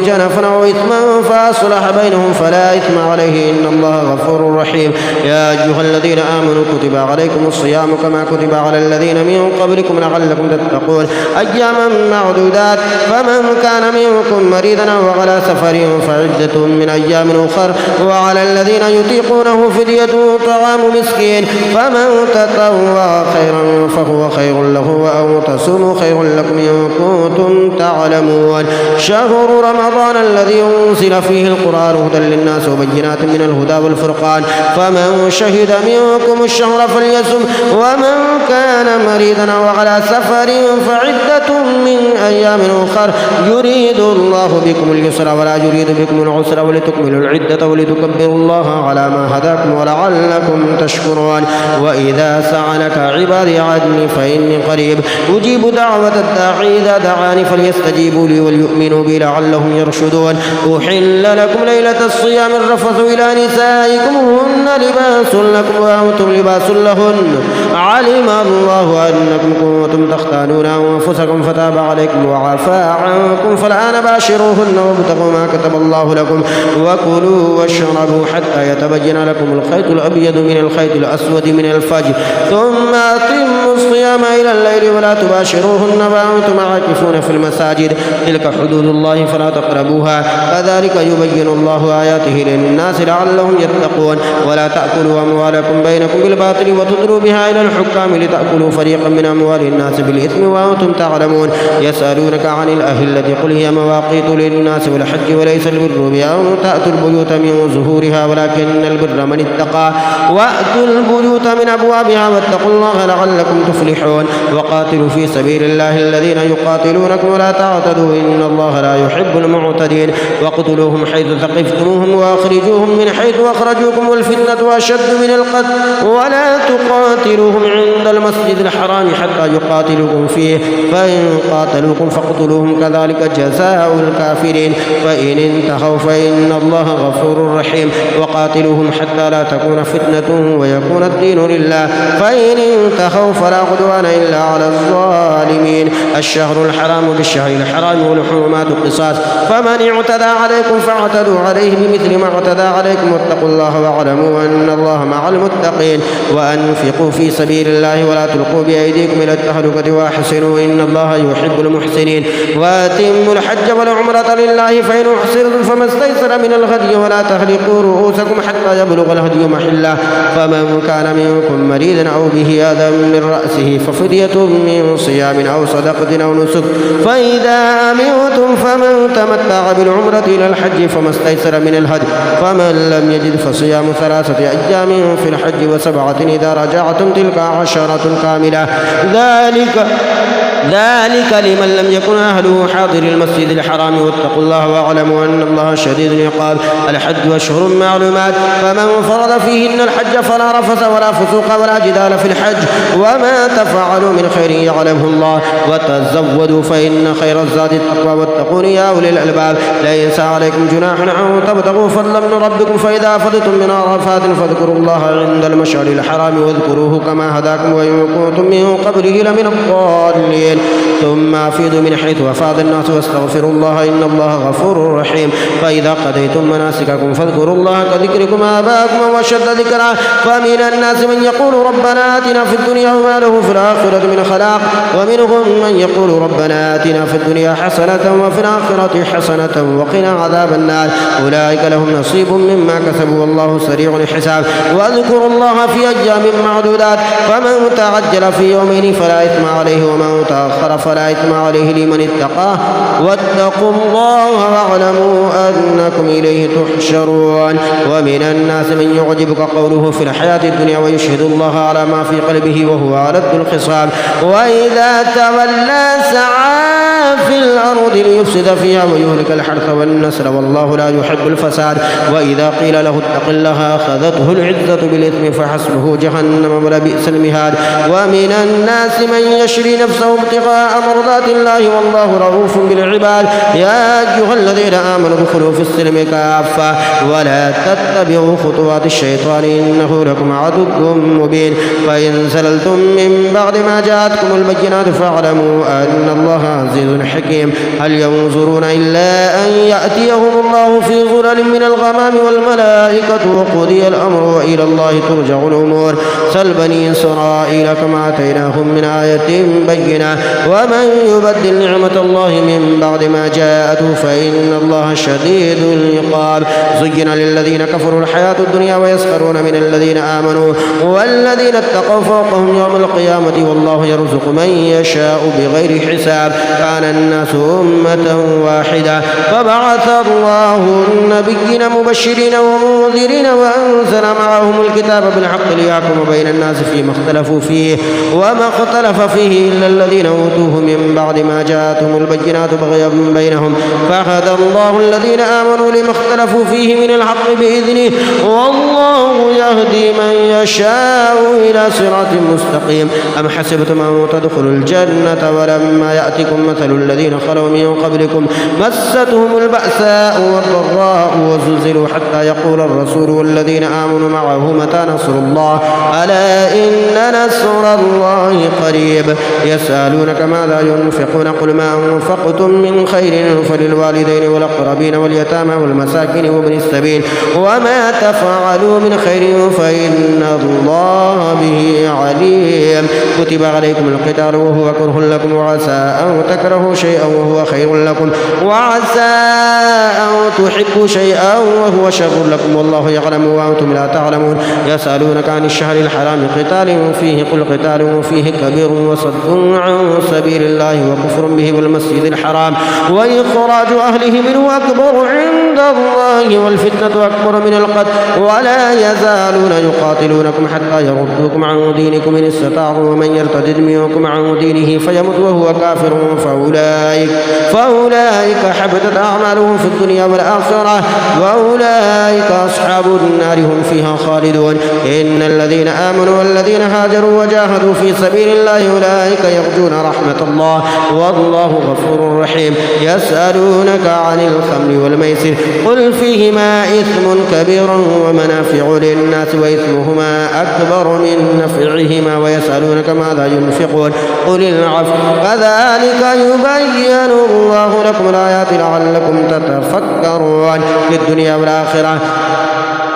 جنفا أو إثما فأصلح بينهم فلا إثم عليه إن الله غفور رحيم. يا أيها الذين آمنوا كتب عليكم الصيام كما كتب على الذين من قبلكم لعلكم تتقون أياما معدودات فمن كان منكم مريضا أو على سفر فعدة من أيام أخر وعلى الذين يطيقونه فدية طعام مسكين فمن تطوع خيرا فهو خير له وأن تصوموا خير لكم إن كنتم تعلمون. شهر رمضان الذي أنزل فيه القرآن هدى للناس وبينات من الهدى والفرقان فمن شهد منكم الشهر فليصم ومن كان مريضا أو على سفر فعدة من أيام أخر يريد الله بكم اليسر ولا يريد بكم العسر ولتكملوا العدة ولتكبروا الله على ما هداكم ولعلكم تشكرون. وإذا سألك عبادي عني فإني قريب أجيب دعوة الداعي إذا دعاني فليستجيبوا لي وليؤمنوا بي لعلهم يرشدون. أحل لكم ليلة الصيام الرفث إلى نسائكم هن لباس لكم وأنتم لباس لهن علم الله أنكم كنتم تختانون أنفسكم فتاب عليكم وعفى عنكم فالآن باشروهن وابتغوا ما كتب الله لكم وكلوا واشربوا حتى يتبين لكم الخيط الأبيض من الخيط الأسود من الفجر ثم أتموا الصيام إلى الليل ولا تباشروهن وأنتم عاكفون في المساجد تلك حدود الله فلا تقربوها كذلك يبين الله آياته للناس لعلهم يتقون. ولا تأكلوا أموالكم بينكم بالباطل وتدلوا بها إلى الحكام لتأكلوا فريقا من أموال الناس بالإثم وأنتم تعلمون. يسألونك عن الأهلة قل هي مواقيت للناس والحج وليس البر بأن تأتوا البيوت من ظهورها ولكن البر من اتقى وأتوا البيوت من أبوابها واتقوا الله لعلكم تفلحون. وقاتلوا في سبيل الله الذين يقاتلونكم ولا تعتدوا إن الله لا يحب المعتدين. وقتلوهم حيث ثقفتموهم وأخرجوهم من حيث أخرجوكم والفتنة أشد من القتل ولا تقاتلوهم عند المسجد الحرام حتى يقاتلوكم فيه فإن قاتلوكم فاقتلوهم كذلك جزاء الكافرين فإن انتهوا فإن الله غفور رحيم. وقاتلوهم حتى لا تكون فتنة ويكون الدين لله فإن انتهوا فلا عدوان إلا على الظالمين. الشهر الحرام بالشهر الحرام والحرمات قصاص فمن اعتدى عليكم فاعتدوا عليه بمثل ما اعتدى عليكم واتقوا الله واعلموا أن الله مع المتقين. وأنفقوا في سبيل الله ولا تلقوا بأيديكم إلى التهلكة وأحسنوا إن الله يحب المحسنين. وأتموا الحج والعمرة لله فإن أحسنتم فما استيسر من الهدي ولا تهلكوا رؤوسكم حتى يبلغ الهدي محله فمن كان منكم مريضا أو به أذى من رأسه ففدية من صيام أو صدقة أو نسك فإذا أمنتم فمن تمتع بالعمرة إلى الحج فما استيسر من الهدي فمن لم يجد فصيام 3 أيام في الحج و7 إذا رجعتم تلك 10 كاملة ذلك لمن لم يكن أهله حاضر المسجد الحرام واتقوا الله واعلموا أن الله شديد العقاب. الحج أشهر معلومات فمن فرض فيهن الحج فلا رفث ولا فسوق ولا جدال في الحج وما تفعلوا من خير يعلمه الله وتزودوا فإن خير الزاد التقوى واتقون يا أولي الألباب. ليس عليكم جناح أن تبتغوا فضلا من ربكم فإذا أفضتم من عرفات فاذكروا الله عند المشعر الحرام واذكروه كما هداكم وإن كنتم من قبله لمن الضالين. ثم أفيضوا من حيث أفاض الناس واستغفروا الله إن الله غفور رحيم. فإذا قضيتم مناسككم فاذكروا الله كذكركم آباءكم وأشد ذكرا فمن الناس من يقول ربنا آتنا في الدنيا وما له في الآخرة من خلاق ومنهم من يقول ربنا آتنا في الدنيا حسنة وفي الآخرة حسنة وقنا عذاب النار أولئك لهم نصيب مما كسبوا والله سريع الحساب. واذكروا الله في أيام معدودات فمن تعجل في يومين فلا إثم عليه ومن تأخر فلا إثم عليه لمن اتقاه واتقوا الله واعلموا أنكم إليه تحشرون. ومن الناس من يعجبك قوله في الحياة الدنيا ويشهد الله على ما في قلبه وهو ألد الخصام وإذا تولى سعى في الأرض ليفسد فيها ويهلك الحرث والنسل والله لا يحب الفساد. وإذا قيل له اتق الله أخذته العزة بالإثم فحسبه جهنم ولبئس المهاد. ومن الناس من يشري نفسه ابتغاء مرضات الله والله رؤوف بالعباد. يا أيها الذين آمنوا ادخلوا في السلم كافة ولا تتبعوا خطوات الشيطان إنه لكم عدو مبين. فإن زللتم من بعد ما جاءتكم البينات فاعلموا أن الله عزيز حكيم. هل ينظرون إلا أن يأتيهم الله في ظلل من الغمام والملائكة وقضي الأمر وإلى الله ترجع الأمور. سل بني إسرائيل كما آتيناهم من آية بينة ومن يبدل نعمة الله من بعد ما جاءته فإن الله شديد العقاب. زين للذين كفروا الحياة الدنيا ويسخرون من الذين آمنوا والذين اتقوا فوقهم يوم القيامة والله يرزق من يشاء بغير حساب. كان الناس أمة واحدة فبعث الله النبيين مبشرين ومنذرين وأنزل معهم الكتاب بالحق ليحكم بين الناس فيما اختلفوا فيه وما اختلف فيه إلا الذين أوتوه من بعد ما جاءتهم البينات بغيا بينهم فهدى الله الذين آمنوا لما اختلفوا فيه من الحق بإذنه والله يهدي من يشاء إلى صراط مستقيم. أم حسبتم أن تدخلوا الجنة ولما يأتكم مثل الذين خلوا من قبلكم مستهم البأساء والضراء وزلزلوا حتى يقول الرسول والذين آمنوا معه متى نصر الله ألا إن نصر الله قريب. يسألونك ماذا ينفقون قل ما أنفقتم من خير فللوالدين والأقربين واليتامى والمساكين وابن السبيل وما تفعلوا من خير فإن الله به عليم. كتب عليكم القتال وهو كره لكم وعسى أن تكرهوا شيئا وهو خير لكم وعسى أن تحبوا شيئا وهو شر لكم والله يعلم وأنتم لا تعلمون. يسألونك عن الشهر الحرام قتال فيه قل قتال فيه كبير وصد عن سبيل الله وكفر به والمسجد الحرام وإخراج أهله منه أكبر عند الله والفتنة أكبر من القتل ولا يزالون يقاتلونكم حتى يردوكم عن دينكم إن استطاعوا ومن يرتد منكم عن دينه فيمت وهو كافر فأولئك حبطت أعمالهم في الدنيا والآخرة وأولئك أصحاب النار هم فيها خالدون. إن الذين آمنوا والذين هاجروا وجاهدوا في سبيل الله أولئك يرجون رحمة الله والله غفور رحيم. يسألونك عن الخمر والميسر قل فيهما إثم كبير ومنافع للناس وإثمهما أكبر من نفعهما ويسألونك ماذا ينفقون قل العفو كذلك يبين الله لكم الآيات لعلكم تتفكرون في الدنيا والآخرة.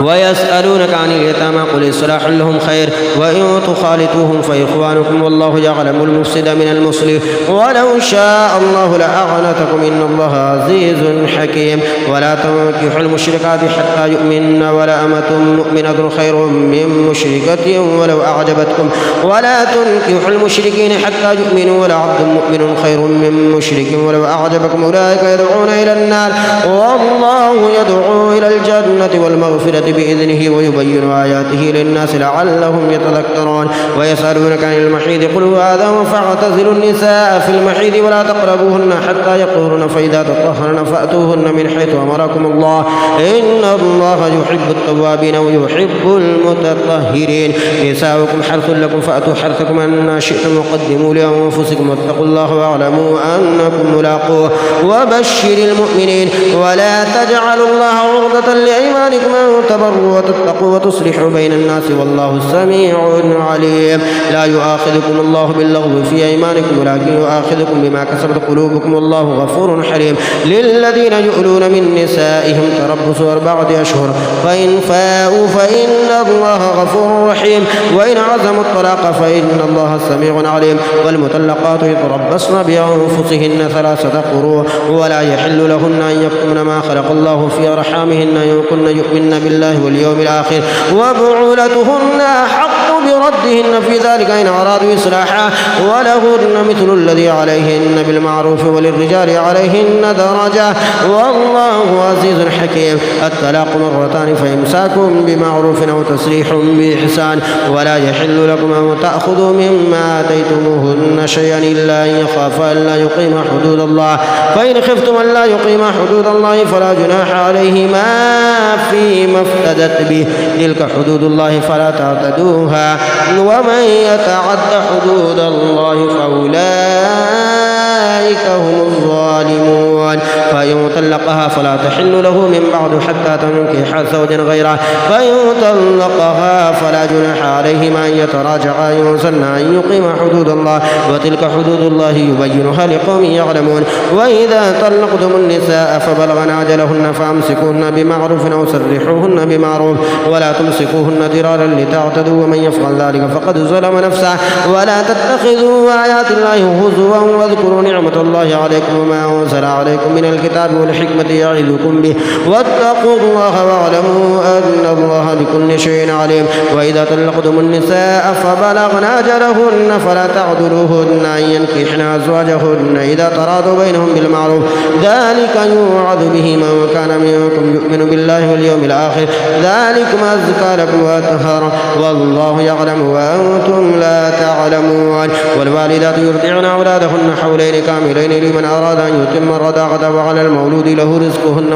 ويسألونك عن اليتامى قل إصلاح لهم خير وإن تخالطوهم فإخوانكم والله يعلم المفسد من المصلح ولو شاء الله لأعنتكم إن الله عزيز حكيم. ولا تنكحوا المشركات حتى يؤمن ولا أمة مؤمنة خير من مشركة ولو أعجبتكم ولا تنكحوا المشركين حتى يؤمنوا ولا عبد مؤمن خير من مشرك ولو أعجبكم أولئك يدعون إلى النار والله يدعو إلى الجنة والمغفرة بإذنه ويبين آياته للناس لعلهم يتذكرون. ويسألونك عن المحيض قل هو أذى فاعتزلوا النساء في المحيض ولا تقربوهن حتى يطهرن فإذا تطهرن فأتوهن من حيث أمركم الله إن الله يحب التوابين ويحب المتطهرين. نساؤكم حرث لكم فأتوا حرثكم أن شئتم وقدموا لأنفسكم واتقوا الله واعلموا أنكم ملاقوه وبشر المؤمنين. ولا تجعلوا الله عرضة لأيمانكم أن تبروا وتتقوا وتصلحوا بين الناس والله سميع عليم. لا يؤاخذكم الله باللغو في أيمانكم ولكن يؤاخذكم بما كسبت قلوبكم والله غفور حليم. للذين يؤلون من نسائهم تربص 4 أشهر فإن فاءوا فإن الله غفور رحيم وإن عزموا الطلاق فإن الله سميع عليم. والمطلقات يتربصن بأنفسهن 3 قروء ولا يحل لهن أن يكتمن ما خلق الله في أرحامهن إن كن يؤمن بالله واليوم الآخر وبعولتهن أحق بردهن في ذلك إن أرادوا إصلاحا ولهن مثل الذي عليهن بالمعروف وللرجال عليهن درجة والله عزيز حكيم. الطلاق 2 فإمساك بمعروف أو تسريح بإحسان ولا يحل لكم أن تأخذوا مما آتيتموهن شيئا إلا أن يخافا ألا يقيما حدود الله فإن خفتم ألا يقيما حدود الله فلا جناح عليهما فيما افتدت به تلك حدود الله فلا تعتدوها ومن يتعد حدود الله فأولئك فأولئك هم الظالمون. فإن طلقها فلا تحل له من بعد حتى تنكح زوجا غيره، فإن طلقها فلا جناح عليهما أن يتراجعا إن ظنا أن يقيما حدود الله، وتلك حدود الله يبينها لقوم يعلمون. وإذا طلقتم النساء فبلغن أجلهن فأمسكوهن بمعروف أو سرحوهن بمعروف، ولا تمسكوهن ضرارا لتعتدوا، ومن يفعل ذلك فقد ظلم نفسه. ولا تتخذوا آيات الله هزوا واذكروا نعمة الله عليكم وما أنزل عليكم من الكتاب والحكمة يعظكم به، واتقوا الله واعلموا أن الله بكل شيء عليم. وإذا طلقتم النساء فبلغن أجلهن فلا تعذروهن أن ينكحن أزواجهن إذا تراضوا بينهم بالمعروف، ذلك يوعظ به من كان منكم يؤمن بالله واليوم الآخر، ذلكم أزكى لكم وأطهر، والله يعلم وأنتم لا تعلمون. والوالدات يرضعن أولادهن حولين كاملين لمن أراد أن يتم الرضاعة، وعلى المولود له رزقهن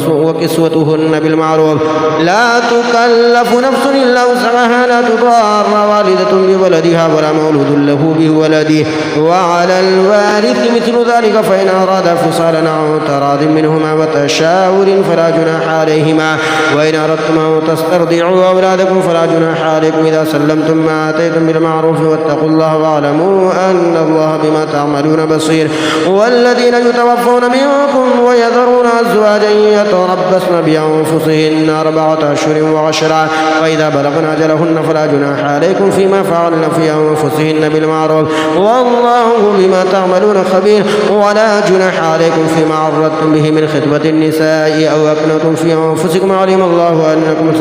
وكسوتهن بالمعروف، لا تكلف نفس إلا وسعها، لا تضار والدة بولدها ولا مولود له بولده، وعلى الوارث مثل ذلك فإن أراد فصالا عن تراض منهما وتشاور فلا جناح عليهما. وإن أردتم أن تسترضعوا أولادكم فلا جناح عليكم إذا سلمتم ما آتيتم بالمعروف، واتقوا الله واعلموا أن الله بما تعملون بصير. والذين يتوفون منكم ويذرون أزواجا يتربصن بأنفسهن 4 أشهر وعشرا، وإذا بلغن أجلهن فلا جناح عليكم فيما فعلن في أنفسهن بالمعروف، والله بما تعملون خبير. ولا جناح عليكم فيما عرضتم به من خطبة النساء أو أكنتم في أنفسكم، علم الله أنكم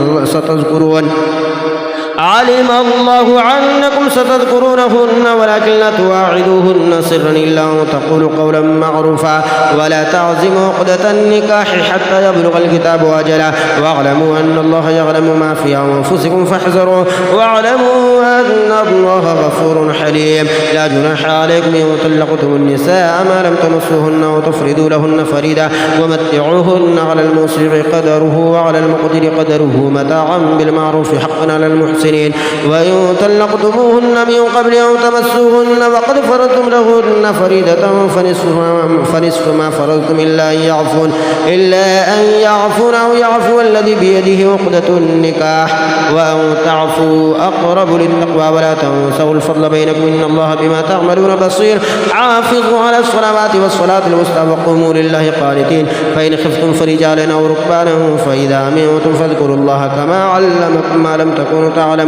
ستذكرونهن ولكن لا تواعدوهن سرا إلا أن تقولوا قولا معروفا، ولا تعزموا عقدة النكاح حتى يبلغ الكتاب أجله، واعلموا أن الله يعلم ما في أنفسكم فاحذروه، واعلموا أن الله غفور حليم. لا جناح عليكم إن طلقتم النساء ما لم تمسوهن وتفردوا لهن فريدا، ومتعوهن على الموسع قدره وعلى المقدر قدره متاعا بالمعروف حقا على المحسنين. وإن طلقتموهن من قبل أن تمسوهن وقد فرضتم لهن فريدة فنصف ما فرضتم إلا أن يعفون أو يعفو الذي بيده عقدة النكاح، وأن تعفوا أقرب للتقوى، ولا تنسوا الفضل بينكم إن الله بما تعملون بصير. حافظوا على الصلوات والصلاة الوسطى وقوموا لله قانتين، فإن خفتم فرجالا أو ركبانا فإذا أمنتم فاذكروا الله كما علمكم ما لم تكونوا تعلمون.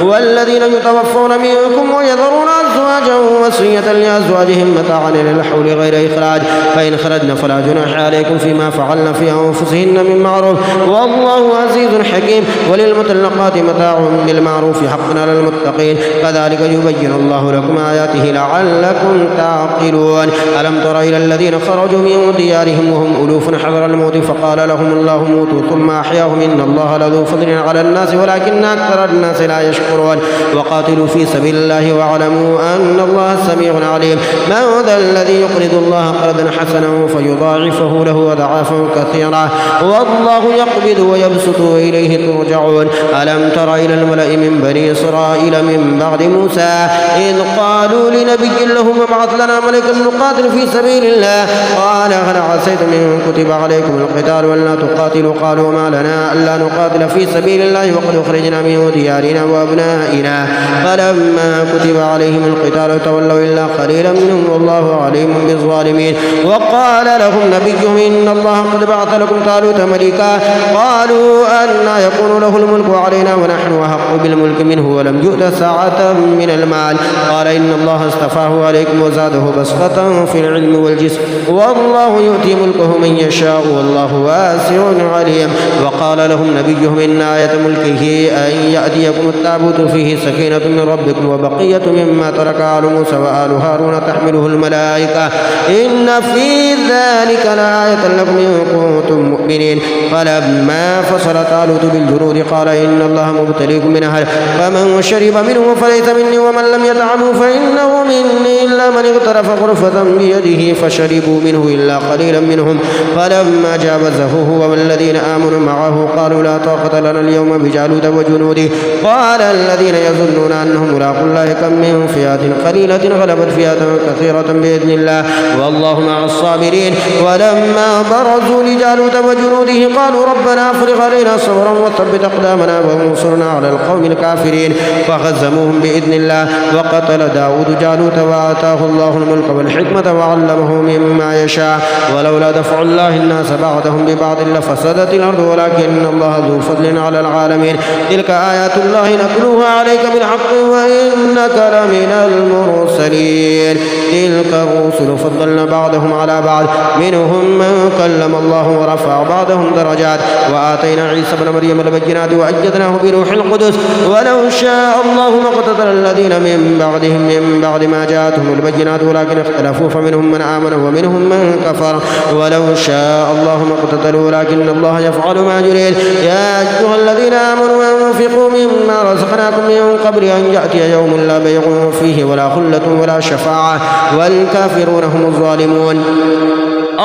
والذين يتوفون منكم ويذرون أزواجا وصية لأزواجهم متاعا إلى الحول غير إخراج، فإن خرجن فلا جناح عليكم فيما فعلن في أنفسهن من معروف، والله عزيز حكيم. وللمطلقات متاع بالمعروف حقا على المتقين، كذلك يبين الله لكم آياته لعلكم تعقلون. ألم تر إلى الذين خرجوا من ديارهم وهم ألوف حذر الموت فقال لهم الله موتوا ثم أحياهم إن الله لذو فضل على الناس ولكن أكثر الناس لا يشكرون. وقاتلوا في سبيل الله واعلموا أن الله سميع عليم. من ذا الذي يقرض الله قرضا حسنا فيضاعفه له أضعافا كثيرا، والله يقبض ويبسط وإليه ترجعون. ألم تر إلى الملأ من بني إسرائيل من بعد موسى إذ قالوا لنبي لهم ابعث لنا ملكا نقاتل في سبيل الله، قال هل عسيتم إن كتب عليكم القتال ولا تقاتلوا، قالوا ما لنا ألا نقاتل في سبيل الله وقد أخرجنا من ديارنا وأبنائنا، فلما كتب عليهم القتال تولوا إلا قليلا منهم والله عليم بالظالمين. وقال لهم نبيهم إن الله قد بعث لكم طالوت ملكا، قالوا أنى يكون له الملك علينا ونحن أحق بالملك منه ولم يؤت ساعة من المال، قال إن الله اصطفاه عليكم وزاده بسطة في العلم والجسم، والله يؤتي ملكه من يشاء والله واسع عليم. وقال لهم نبيهم إن آية ملكه أن يأتيكم التابوت فيه سكينة من ربكم وبقية مما ترك آل موسى وآل هارون تحمله الملائكة إن في ذلك لآية لكم إن كنتم مؤمنين. فلما فصل طالوت بالجنود قال إن الله مبتليكم بنهر فمن شرب منه فليس مني ومن لم يطعمه فإنه مني إلا من اغترف غرفة بيده فشربوا منه إلا قليلا منهم. فلما جاوزه هو والذين آمنوا معه قالوا لا طاقة لنا اليوم بجالوت وجنوده قال الذين يظنون أنهم ملاقو الله كم من فئة قليلة غلبت فئة كثيرة بإذن الله والله مع الصابرين. ولما برزوا لجالوت وجنوده قالوا ربنا افرغ علينا صبرا وثبت أقدامنا وانصرنا على القوم الكافرين فهزموهم بإذن الله. وقتل داود جالوت وآتاه الله الملك والحكمة وعلمه مما يشاء ولولا دفع الله الناس بعضهم ببعض لفسدت الأرض ولكن الله ذو فضل على العالمين. تلك آيات الله نتلوها عليك بالحق وإنك لمن المرسلين. تلك الرسل فضلنا بعضهم على بعض منهم من كلم الله ورفع بعضهم درجات وآتينا عيسى ابن مريم البينات وأيدناه بروح القدس ولو شاء الله ما اقتتل الذين من بعدهم من بعد ما جاءتهم البينات ولكن اختلفوا فمنهم من آمن ومنهم من كفر ولو شاء الله ما اقتتلوا ولكن الله يفعل ما يريد. يا أيها الذين آمنوا أنفقوا مما رزقناكم من قبل أن يأتي يوم لا بيع فيه ولا خلة ولا شفاعة والكافرون هم الظالمون.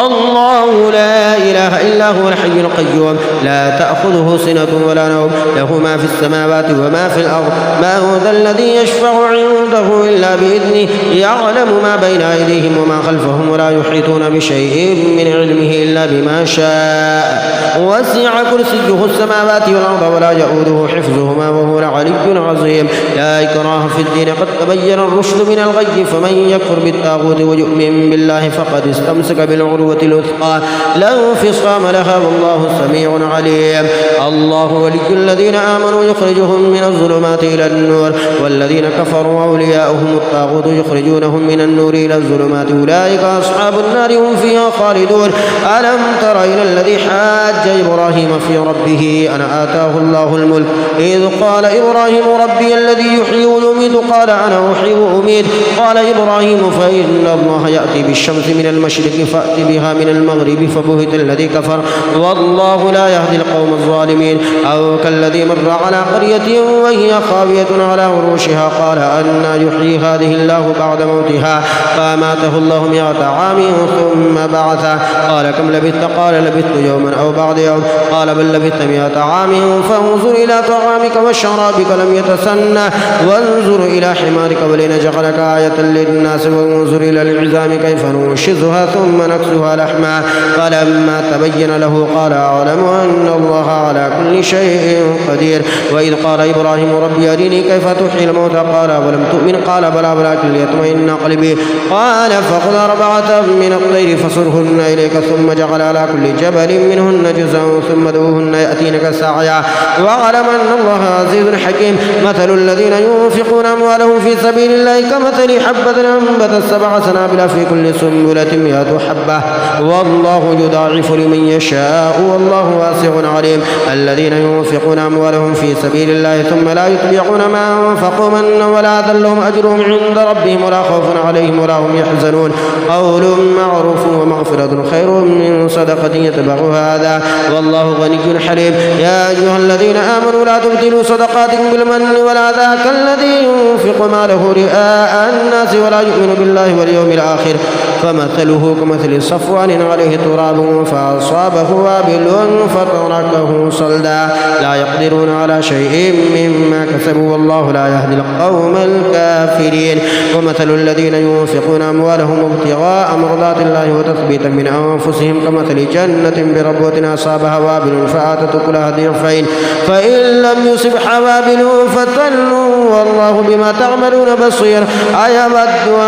الله لا إله إلا هو الحي القيوم لا تأخذه سنة ولا نوم له ما في السماوات وما في الأرض ما هو ذا الذي يشفع عنده إلا بإذنه يعلم ما بين أيديهم وما خلفهم ولا يحيطون بشيء من علمه إلا بما شاء وسع كرسيه السماوات والأرض ولا يؤوده حفظهما وهو العلي العظيم. لا إكراه في الدين قد تبين الرشد من الغي فمن يكفر بالطاغوت ويؤمن بالله فقد استمسك بالعروة الوثقى لا انفصام لها والله سميع عليم. الله ولي الذين آمنوا يخرجهم من الظلمات إلى النور والذين كفروا أولياؤهم الطاغوت يخرجونهم من النور إلى الظلمات أولئك أصحاب النار هم فيها خالدون. ألم تر إلى الذي حاج إبراهيم في ربه أن آتاه الله الملك إذ قال إبراهيم ربي الذي يحيي ويميت قال أنا أحيي وأميت قال إبراهيم فإن الله يأتي بالشمس من المشرق فأت بها من المغرب فبهت الذي كفر والله لا يهدي القوم الظالمين. أو كالذي مر على قرية وهي خاوية على عروشها قال أنى يحيي هذه الله بعد موتها فأماته الله 100 عام ثم بعثه قال كم لبثت قال لبثت يوما أو بعض يوم قال بل لبثت 100 عام فانظر إلى طعامك وشرابك لم يتسنه وانظر إلى حمارك ولنجعلك آية للناس وانظر إلى العظام كيف ننشزها ثم نكسها لحما فلما تبين له قال أعلم أن الله على كل شيء قدير. وإذ قال إبراهيم ربي أرني كيف تحيي الموتى قال ولم تؤمن قال بلى ولكن ليطمئن قلبي قال فخذ 4 من الطير فصرهن إليك ثم جعل على كل جبل منهن جزءا ثم ادعوهن يأتينك سعيا واعلم أن الله عزيز حكيم. مثل الذين ينفقون أموالهم في سبيل الله كمثل حبة أنبتت 7 سنابل في كل سنبلة 100 حبة والله يضاعف لمن يشاء والله واسع عليم. الذين ينفقون أموالهم في سبيل الله ثم لا يتبعون ما أنفقوا منا ولا أذى لهم أجرهم عند ربهم ولا خوف عليهم ولا هم يحزنون. قول معروف ومغفرة خير من صدقة يتبعها أذى والله غني حليم. يا أيها الذين آمنوا لا تبطلوا صدقاتكم بالمن والأذى كالذي ينفق ماله رئاء الناس ولا يؤمن بالله واليوم الآخر فمثله كمثل صفوان عليه تراب فأصابه وابل فتركه صلدا لا يقدرون على شيء مما كسبوا والله لا يهدي القوم الكافرين. ومثل الذين ينفقون أموالهم ابتغاء مرضات الله وتثبيتا من أنفسهم كمثل جنة بربوة أصابها وابل فآتت أكلها ضعفين فإن لم يصبها وابل فتل والله بما تعملون بصير. أيود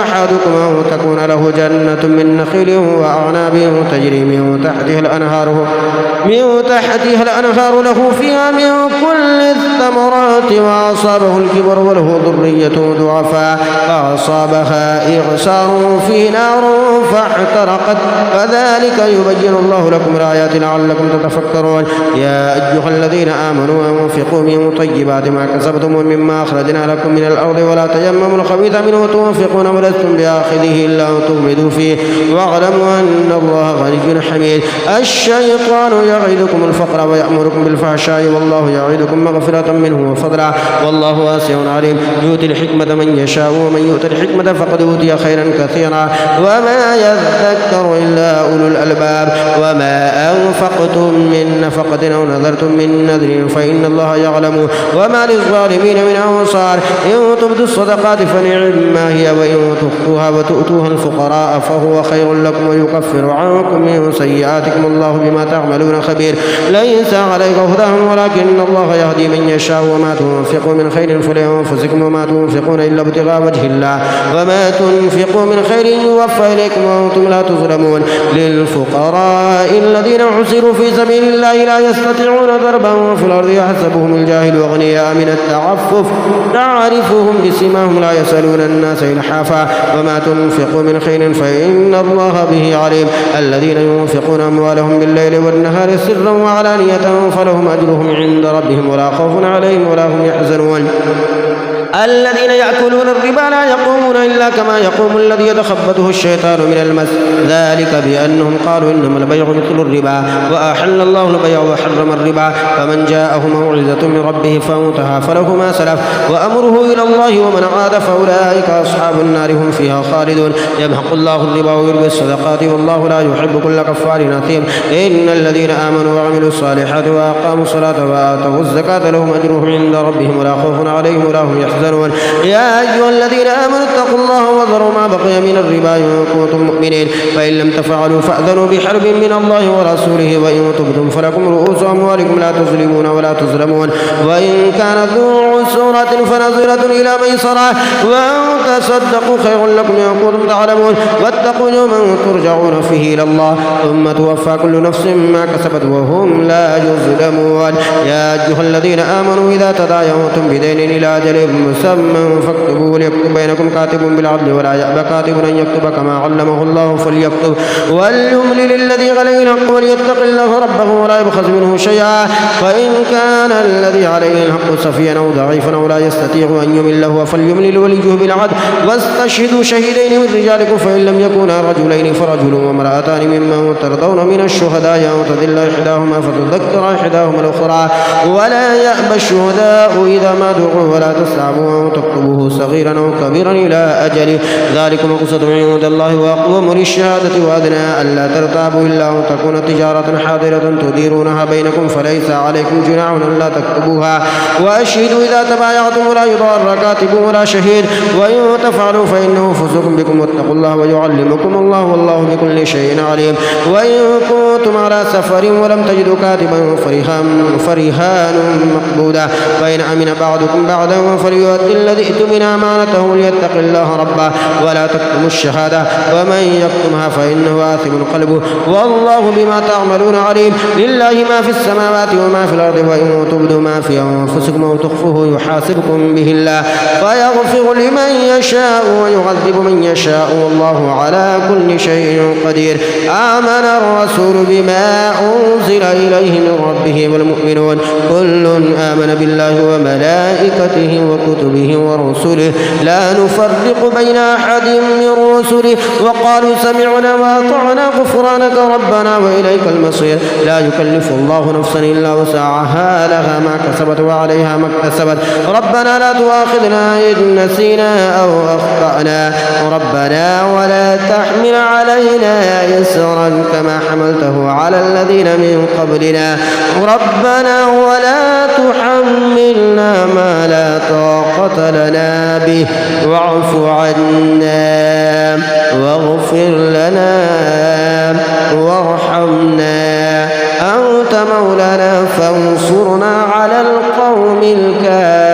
أحدكم أن تكون له جنة من نخيل وأعناب تجري من تحتها الأنهار له فيها من كل الثمرات وأصابه الكبر وله ذرية ضعفاء فأصابها إعصار فيه نار فاحترقت كذلك يبين الله لكم الآيات لعلكم تتفكرون. يا أيها الذين آمنوا أنفقوا من طيبات ما كسبتم ومما أخرجنا لكم من الأرض ولا تيمموا الخبيث منه تنفقون ولستم بآخذه إلا أن تغمضوا فيه واعلموا أن الله غني حميد. الشيطان يعدكم الفقر ويأمركم بالفحشاء والله والله يعيدكم مغفرة منه وفضلا والله واسع عليم يؤتي الحكمة من يشاء ومن يؤت الحكمة فقد أوتي خيرا كثيرا وما يذكر إلا أولو الألباب وما أنفقتم من نفقة أو نذرتم من نذر فإن الله يعلم وما للظالمين من أنصار إن تبدوا الصدقات فنعما هي وإن تخفوها وتؤتوها الفقراء فهو خير لكم ويكفر عنكم من سيئاتكم الله بما تعملون خبير ليس عليك هداهم ولكن الله يهدي من يشاء وما تنفقوا من خير فلأنفسكم وما تنفقون إلا ابتغاء وجه الله وما تنفقوا من خير يوفى إليكم وأنتم لا تظلمون للفقراء الذين حصروا في سبيل الله لا يستطيعون ضربا في الأرض يحسبهم الجاهل أغنياء من التعفف تعرفهم بسيماهم لا يسألون الناس إلحافا وما تنفقوا من خير فإن الله به عليم الذين ينفقون أموالهم بالليل والنهار سرا وعلانية فلهم أجرهم عند ربهم ولا خوف عليهم ولا هم يحزنون الذين يأكلون الربا لا يقومون إلا كما يقوم الذي يتخبطه الشيطان من المس ذلك بأنهم قالوا إنما البيع مثل الربا وأحل الله البيع وحرم الربا فمن جاءه موعظة من ربه فانتهى فله ما سلف وأمره إلى الله ومن عاد فأولئك أصحاب النار هم فيها خالدون يمحق الله الربا ويربي الصدقات والله لا يحب كل كفار أثيم إن الذين آمنوا وعملوا الصالحات وأقاموا الصلاة وآتوا الزكاة لهم أجرهم عند ربهم ولا خوف عليهم ولا هم يحزنون يا أيها الذين آمنوا اتقوا الله وذروا ما بقي من الربا إن كنتم مؤمنين فإن لم تفعلوا فأذنوا بحرب من الله ورسوله وإن تبتم فلكم رؤوس أموالكم لا تظلمون ولا تظلمون وإن كان ذو عسرة فنظرة إلى ميسرة وأن تصدقوا خير لكم إن كنتم تعلمون واتقوا يوما ترجعون فيه إلى الله ثم توفى كل نفس ما كسبت وهم لا يظلمون يا أيها الذين آمنوا إذا تداينتم بدين إلى أجل مسمى فاكتبوا ليكتب بينكم كاتب بالعدل ولا يأبى كاتب أن يكتب كما علمه الله فليكتب وليملل الذي عليه الحق وليتق الله ربه ولا يبخس منه شيئا فإن كان الذي عليه الحق سفيا أو ضعيفا أو لا يستطيع أن يمله فليملل وليه بالعدل واستشهدوا شهيدين من رجالكم فإن لم يكونا رجلين فرجل وامرأتان ممن ترضون من الشهداء أن تضل إحداهما فتذكر إحداهما الأخرى ولا يأبى الشهداء إذا ما دعوا ولا تسعبوا تكتبوه صغيرا أو كبيرا إلى أجله ذلكم مقصد عند الله وأقوم للشهادة وأدنى ألا ترتابوا إلا أن تكون تجارة حاضرة تديرونها بينكم فليس عليكم جناح ألا تكتبوها وأشهدوا إذا تبايعتم ولا يضار كاتب ولا شهيد وإن تفعلوا فإنه فسوق بكم واتقوا الله ويعلمكم الله والله بكل شيء عليم وإن كنتم على سفر ولم تجدوا كاتبا فرهان مقبودا فإن أمن بعضكم بعضا فليؤدي الذي ائتمن أمانته ليتق الله ربه ولا تكتموا الشهادة ومن يكتمها فإنه آثم قلبه والله بما تعملون عليم لله ما في السماوات وما في الأرض وإن تبدوا ما في أنفسكم أو تخفوه يحاسبكم به الله فيغفر لمن يشاء ويعذب من يشاء والله على كل شيء قدير آمن الرسول بما أنزل إليه من ربه والمؤمنون كل آمن بالله وملائكته وكتبه ورسله لا نفرق بين أحد من رسله وقالوا سمعنا وأطعنا غفرانك ربنا وإليك المصير لا يكلف الله نفسا إلا وسعها لها ما كسبت وعليها ما اكتسبت ربنا لا تؤاخذنا إن نسينا أو أخطأنا ربنا ولا تحمل علينا يسرا كما حملته على الذين من قبلنا ربنا ولا تحملنا ما لا طاقة لنا به واعف عنا واغفر لنا وارحمنا أنت مولانا فانصرنا على القوم الكافرين